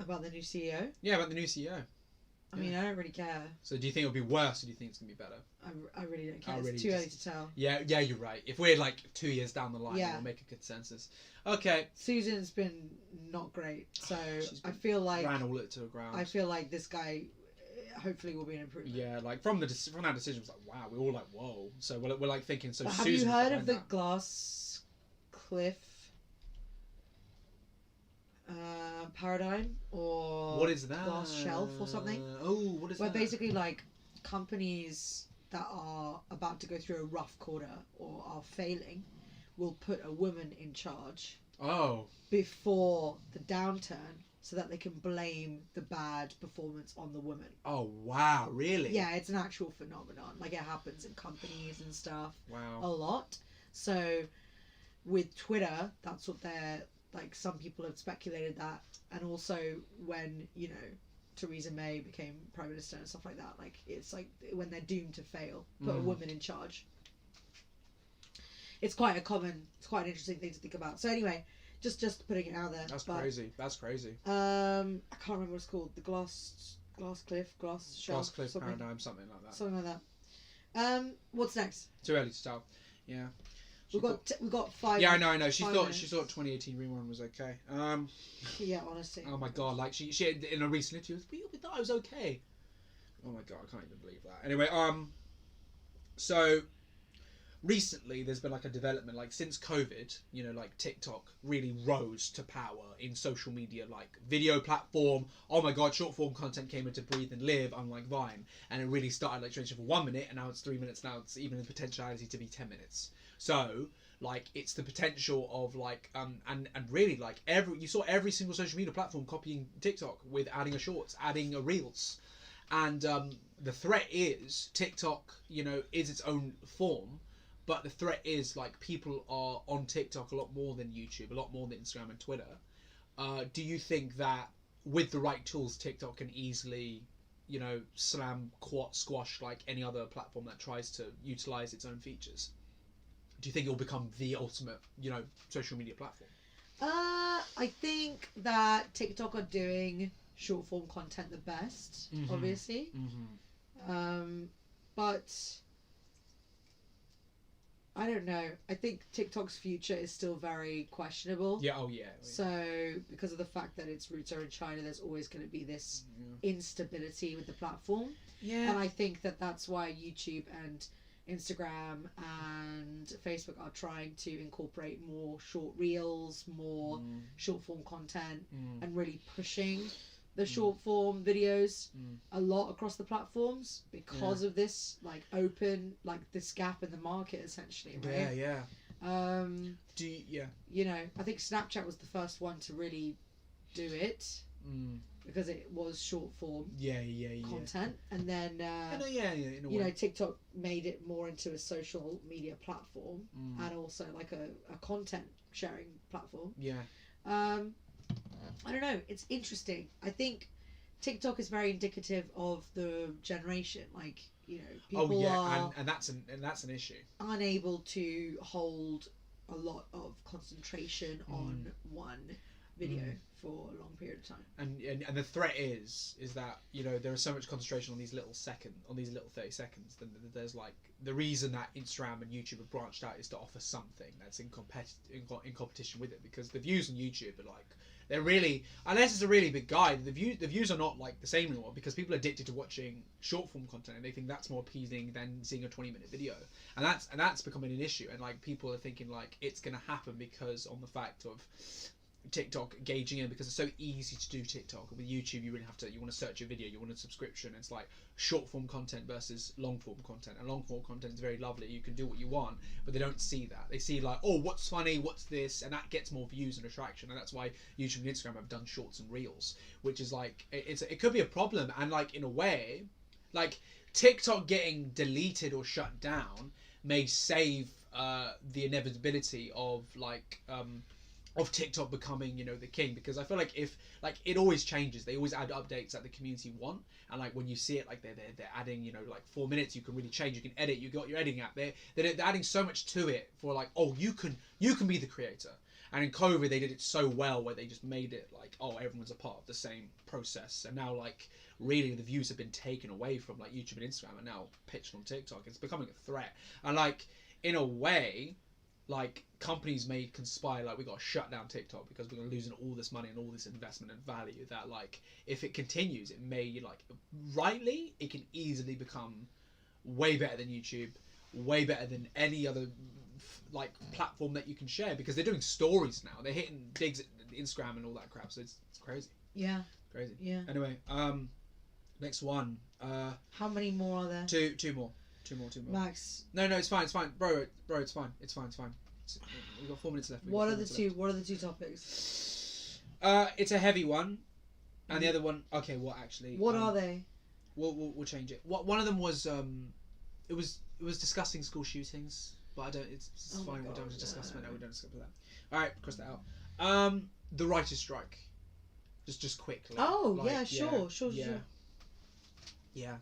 About the new CEO? about the new CEO. I mean, I don't really care. So do you think it'll be worse, or do you think it's gonna be better? I really don't care. I really It's too early to tell. Yeah, you're right. If we're like 2 years down the line, Yeah. we'll make a consensus. Okay. Susan's been not great, so She's I feel like Ran all it to the ground. I feel like this guy hopefully will be an improvement. Yeah, like from that decision, it was like wow. We were all like whoa. So we're like thinking. So But have Susan's you heard of behind the that. glass cliff paradigm or What is that? glass shelf or something? Oh, what is Where that? basically like companies that are about to go through a rough quarter or are failing will put a woman in charge Oh. before the downturn so that they can blame the bad performance on the woman. Oh wow! Really? Yeah, it's an actual phenomenon. Like it happens in companies and stuff a Wow. lot. So with Twitter, that's what they're like. Some people have speculated that, and also when you know Theresa May became prime minister and stuff like that. Like it's like when they're doomed to fail, put a woman in charge. It's quite an interesting thing to think about. So anyway, just putting it out there. That's But, crazy. That's crazy. I can't remember what it's called. The glass cliff, glass shelf, Glass cliff something, paradigm, something like that. something like that. What's next? Too early to tell. Yeah. She We've got 5. Yeah, I know. She 5 thought minutes. 2018 rerun was okay. Yeah, honestly. Oh my god, like she in a recent interview, we thought I was okay. Oh my god, I can't even believe that. Anyway, so recently there's been like a development, like since COVID, you know, like TikTok really rose to power in social media, like video platform. Oh my god, short form content came into breathe and live, unlike Vine, and it really started like trending for 1 minute, and now it's 3 minutes. Now it's even the potentiality to be 10 minutes. So like it's the potential of like and really like you saw every single social media platform copying TikTok with adding a shorts, adding a reels, and the threat is TikTok, you know, is its own form, but the threat is like people are on TikTok a lot more than YouTube, a lot more than Instagram and Twitter. Do you think that with the right tools, TikTok can easily, you know, squash like any other platform that tries to utilize its own features? Do you think it will become the ultimate, you know, social media platform? I think that TikTok are doing short form content the best, obviously. But I don't know. I think TikTok's future is still very questionable. Yeah. Oh yeah. So because of the fact that its roots are in China, there's always going to be this instability with the platform. Yeah. And I think that that's why YouTube and Instagram and Facebook are trying to incorporate more short reels, more short form content, and really pushing the short form videos a lot across the platforms because of this like open, like this gap in the market essentially, right? Yeah. You know, I think Snapchat was the first one to really do it because it was short form content, and then you know, TikTok made it more into a social media platform and also like a content sharing platform. I don't know, it's interesting. I think TikTok is very indicative of the generation, like, you know, people are and that's an issue, unable to hold a lot of concentration on one video for a long period of time. And the threat is that, you know, there is so much concentration on these little 30 seconds. Then there's like the reason that Instagram and YouTube have branched out is to offer something that's in competition with it, because the views on YouTube are like They're really, unless it's a really big guy, the views are not like the same anymore because people are addicted to watching short form content and they think that's more appealing than seeing a 20-minute video, and that's becoming an issue. And like people are thinking like it's gonna happen because on the fact of TikTok gauging in, because it's so easy to do TikTok. With YouTube, you really have to, you want to search a video, you want a subscription. It's like short form content versus long form content, and long form content is very lovely, you can do what you want, but they don't see that. They see like, oh, what's funny, what's this, and that gets more views and attraction. And that's why YouTube and Instagram have done shorts and reels, which is like, it could be a problem. And like in a way, like TikTok getting deleted or shut down may save the inevitability of like of TikTok becoming, you know, the king, because I feel like if like it always changes, they always add updates that the community want, and like when you see it, like they're adding, you know, like 4 minutes, you can really change, you can edit, you got your editing app, they're adding so much to it for like, oh, you can be the creator. And in COVID they did it so well where they just made it like, oh, everyone's a part of the same process. And now like really the views have been taken away from like YouTube and Instagram and now pitched on TikTok. It's becoming a threat, and like in a way, like companies may conspire, like we got to shut down TikTok because we're losing all this money and all this investment and value, that like if it continues, it may, like rightly, it can easily become way better than YouTube, way better than any other like platform that you can share, because they're doing stories now, they're hitting digs at Instagram and all that crap, so it's crazy. Yeah. Crazy. Yeah. Anyway, next one. How many more are there? Two more. Max. No, it's fine, bro. It's fine. We've got 4 minutes left. What are the two topics? It's a heavy one, and the other one. Okay, what actually? What are they? We'll change it. One of them was it was discussing school shootings, but I don't. It's fine. We don't discuss that. No, we don't discuss that. All right, cross that out. The writers' strike. Just quickly. Oh like, yeah, sure. Yeah.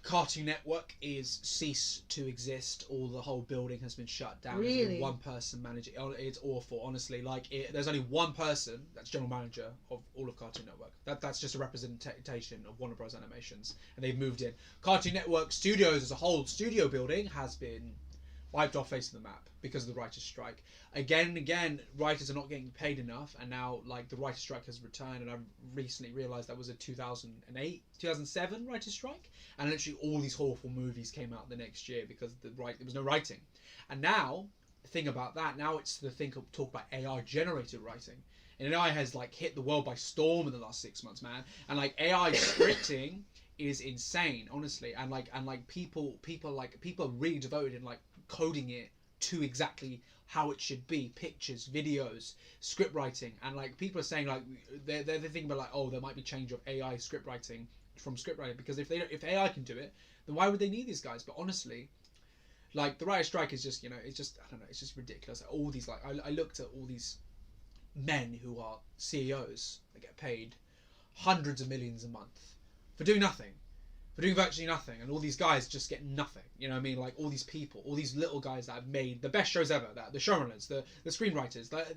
Cartoon Network is ceased to exist. The whole building has been shut down. Really? There's only one person managing. It's awful, honestly. Like there's only one person that's general manager of all of Cartoon Network. That's just a representation of Warner Bros. Animations, and they've moved in. Cartoon Network Studios as a whole, studio building, has been wiped off face of the map because of the writers' strike. Again and again, writers are not getting paid enough, and now like the writers' strike has returned. And I recently realised that was a 2007 writers' strike, and literally all these awful movies came out the next year because there was no writing. And now the thing about that, now it's the thing of talk about AI generated writing, and AI has like hit the world by storm in the last 6 months, man. And like AI scripting is insane, honestly. And people are really devoted in like coding it to exactly how it should be, pictures, videos, script writing. And like people are saying like they're thinking about like, oh, there might be change of AI script writing from script writing, because if AI can do it, then why would they need these guys? But honestly, like the writer's strike is just, you know, it's just, I don't know, it's just ridiculous. Like, all these, like I looked at all these men who are CEOs that get paid hundreds of millions a month for doing nothing, for doing virtually nothing, and all these guys just get nothing. You know what I mean? Like all these people, all these little guys that have made the best shows ever, that the showrunners, the screenwriters, the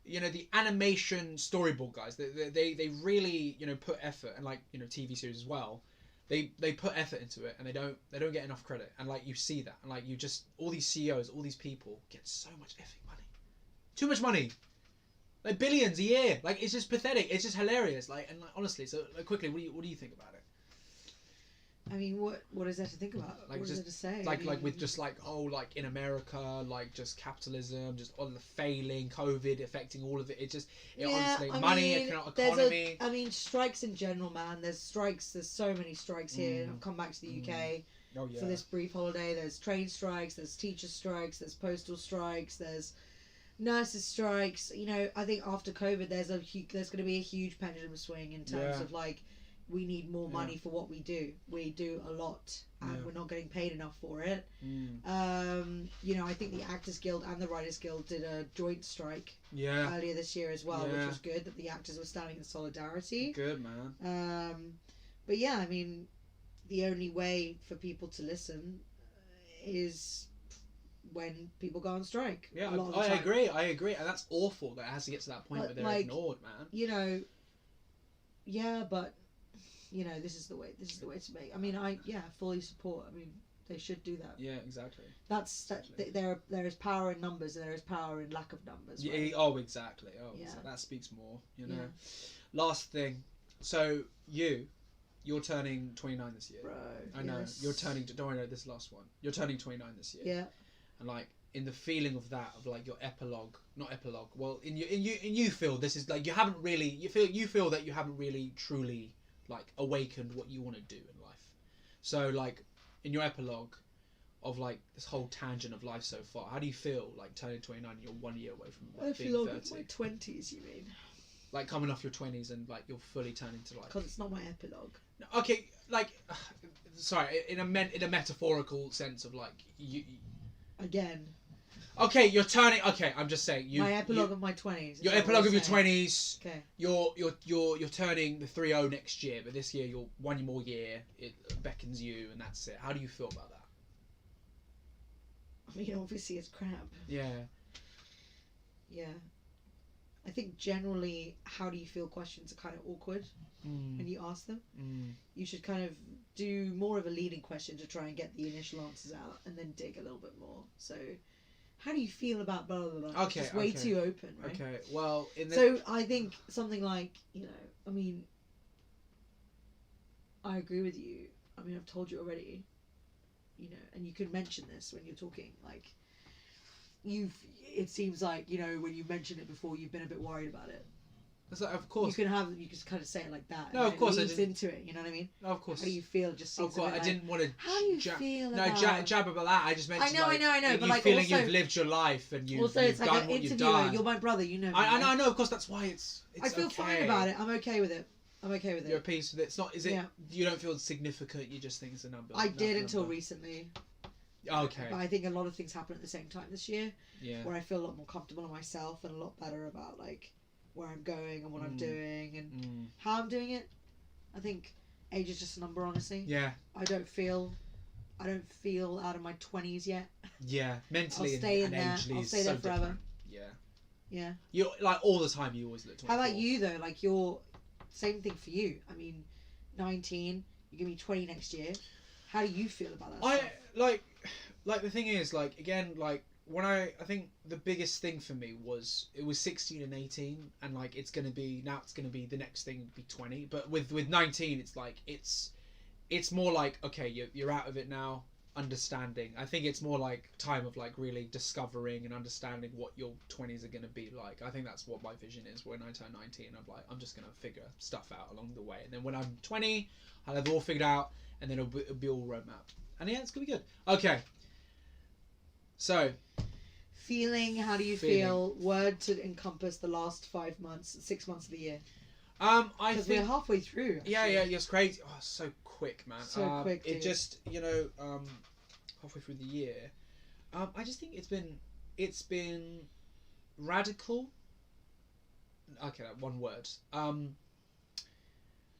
you know the animation storyboard guys, they really, you know, put effort, and like, you know, TV series as well. They put effort into it, and they don't get enough credit. And like you see that, and like you just, all these CEOs, all these people get so much effing money, too much money. Like billions a year. Like it's just pathetic. It's just hilarious. Like, and like honestly, so like, quickly, what do you think about it? I mean, what is there to think about? Like, what is there to say? Like with just like, oh, like in America, like just capitalism, just all the failing, COVID affecting all of it. It just, honestly, money, economy. I mean, strikes in general, man. There's strikes. There's so many strikes here. I've come back to the UK for this brief holiday. There's train strikes. There's teacher strikes. There's postal strikes. There's nurses strikes. You know, I think after COVID, there's going to be a huge pendulum swing in terms of like, we need more money for what we do. We do a lot, and we're not getting paid enough for it. You know, I think the Actors Guild and the Writers Guild did a joint strike earlier this year as well, which was good, that the actors were standing in solidarity. Good, man. But yeah, I mean, the only way for people to listen is when people go on strike. Yeah, I agree, and that's awful that it has to get to that point where they're like, ignored, man. You know, yeah, but you know, this is the way to make. I mean, I fully support. I mean, They should do that. Yeah, exactly. There is power in numbers, and there is power in lack of numbers. Yeah, Right? oh, exactly. Oh, Yeah. that speaks more. You know. Yeah. Last thing. So you're turning 29 this year. Bro, I know yes. you're turning. Don't worry, this last one. You're turning 29 this year. Yeah. And like in the feeling of that, of like your epilogue, not epilogue. Well, in you feel this is like you haven't really. You feel that you haven't really truly like awakened what you want to do in life. So like in your epilogue of like this whole tangent of life so far, how do you feel like turning 29 and you're 1 year away from like, being 30? Epilogue of my 20s, you mean? Like coming off your 20s and like you're fully turning to like. Because it's not my epilogue. Okay, like, sorry, in a metaphorical sense of like you. Again. Okay, you're turning. Okay, I'm just saying you. My epilogue of my 20s. Your epilogue of your 20s. Okay. You're turning the 30 next year, but this year you're 1 more year. It beckons you, and that's it. How do you feel about that? I mean, obviously it's crap. Yeah. Yeah. I think generally, how do you feel questions are kind of awkward when you ask them. You should kind of do more of a leading question to try and get the initial answers out, and then dig a little bit more. So, how do you feel about blah blah blah? Okay. It's just way too open, right? Okay. Well, So I think something like, I mean, I agree with you. I mean, I've told you already, and you can mention this when you're talking, like, it seems like, when you mentioned it before, you've been a bit worried about it. It's like, of course. You can kind of say it like that. No, of course it I leads didn't. into it, you know what I mean? No, of course. How do you feel? Just seems Of course, a bit I didn't want to. How do you feel No, about... jab about that. I just mentioned. I know, you but like feeling also, you've lived your life and you've it's like done an what you've interviewer. done. You're my brother, you know me. I know. Of course, that's why it's. I feel okay. fine about it. I'm okay with it. You're at peace with it. It's not. Is it? Yeah. You don't feel significant. You just think it's a number. I did until number. recently. Okay. But I think a lot of things happen at the same time this year. Yeah. Where I feel a lot more comfortable in myself and a lot better about like where I'm going and what I'm doing and how I'm doing it. I think age is just a number, honestly. Yeah. I don't feel out of my 20s yet. Yeah. Mentally I'll stay in and there. agely I'll is stay so there forever. different. Yeah. Yeah. You like all the time. You always look 24. How about you though? Like you're same thing for you. I mean, 19. You're gonna be 20 next year. How do you feel about that? Stuff? Like the thing is like again like when I think the biggest thing for me was it was 16 and 18 and like it's gonna be the next thing would be 20, but with 19 it's like it's more like okay you're out of it now, understanding. I think it's more like time of like really discovering and understanding what your 20s are gonna be like. I think that's what my vision is. When I turn 19 I'm just gonna figure stuff out along the way, and then when I'm 20 I'll have it all figured out, and then it'll be all roadmap, and yeah, it's gonna be good. Okay. So, feeling, how do you feel? Word to encompass the last 5 months, 6 months of the year. I think we're halfway through. Actually. Yeah, it's crazy. Oh, so quick, man. So quick. It dude. just, halfway through the year. I just think it's been radical. Okay, one word. A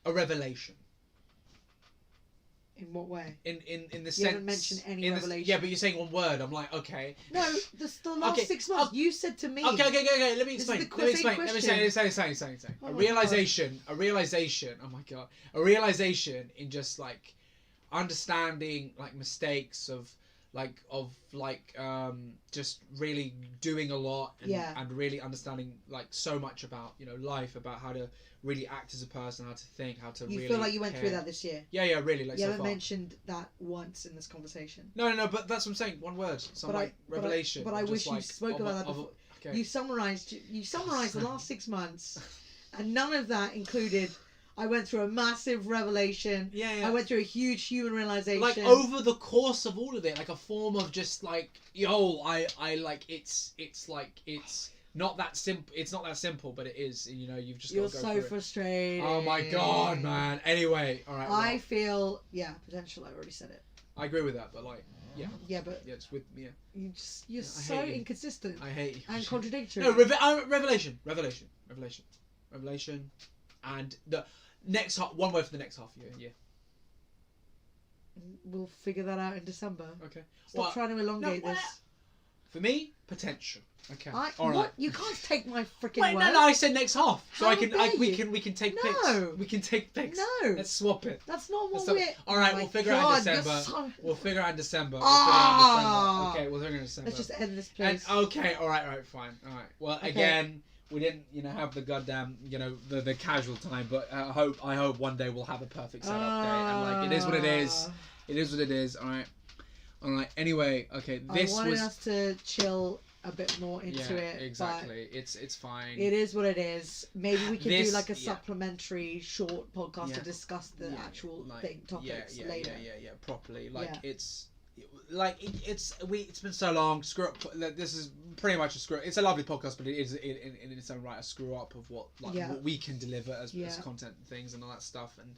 revelation. In what way? In the You sense. haven't mentioned any revelation. Yeah, but you're saying one word. I'm like, okay. No, the last 6 months. You said to me. Okay. Let me This is explain. the Let me explain. same Let me say. Oh A my realization. Oh my god. A realization in just like understanding like mistakes of just really doing a lot and really understanding like so much about life, about how to really act as a person, how to think, how to You really feel like you went care. through that this year. Yeah, really. Like You so haven't far. mentioned that once in this conversation. No, but that's what I'm saying. One word. Some revelation. But I just wish you like, spoke about that before. Okay. You summarized the last 6 months, and none of that included. I went through a massive revelation. Yeah. I went through a huge human realization. Like over the course of all of it, like a form of just like I like it's like it's not that simple. It's not that simple, but it is. You've just You're got to go so through it. frustrated. Oh my god, man. Anyway, all right. I feel potential. I already said it. I agree with that, but like but it's with me. you're I so hate you. inconsistent I hate you. and contradictory. No, revelation, and the next one word for the next half year. Yeah. We'll figure that out in December. Okay. Stop trying to elongate this. For me, potential. Okay. All All right. right. You can't take my freaking Wait, word. no, I said next half. So How I can, dare we you? can, we can take No. picks. We can take picks. No. Let's swap it. That's not what Let's we're... All right, Oh we'll my figure out in God, you're December. so- We'll figure out in December. Ah. Okay, we'll figure out in December. Let's just end this, And please. okay, all right, fine. All right. Well, Okay. again, we didn't, have the goddamn, the casual time, but I hope one day we'll have a perfect setup day. And it is what it is. It is what it is. All right. Anyway, okay. This I wanted was. us to chill a bit more into it. Exactly. It's fine. But it is what it is. Maybe we can do This- like a yeah. supplementary short podcast to Yeah. discuss the actual topics later. Yeah, properly. Yeah. It's been so long. Screw up. This is pretty much a screw. It's a lovely podcast, but it is in its own right a screw up of what we can deliver as content and things and all that stuff. And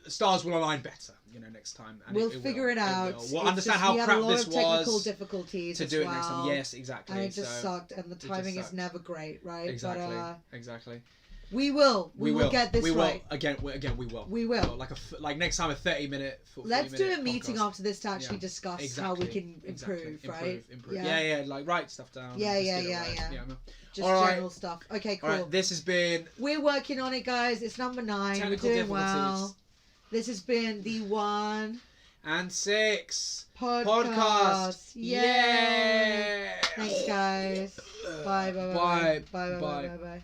the stars will align better, next time. And We'll figure it out. We'll It's understand just how we had crap a lot this of technical was difficulties to as do it well, next time. Yes, exactly. and it just sucked, and the just timing is sucked. never great, right? Exactly. But Exactly. we will get this we will. right. Again, we will. We will. Like next time a 30-minute. Let's do a meeting after this to actually discuss how we Exactly. can improve, right? Improve. Yeah. Yeah, like write stuff down. Yeah, and yeah, just get it yeah, right. yeah. No. Just All right. general stuff. Okay, cool. All right, this has been We're working on it, guys. It's number 9. Technical We're doing difficulties. well. This has been the 1 and 6 podcast. Yay! Yay! Thanks, guys. Bye, bye, bye, Bye. bye, bye, bye, Bye. bye, bye.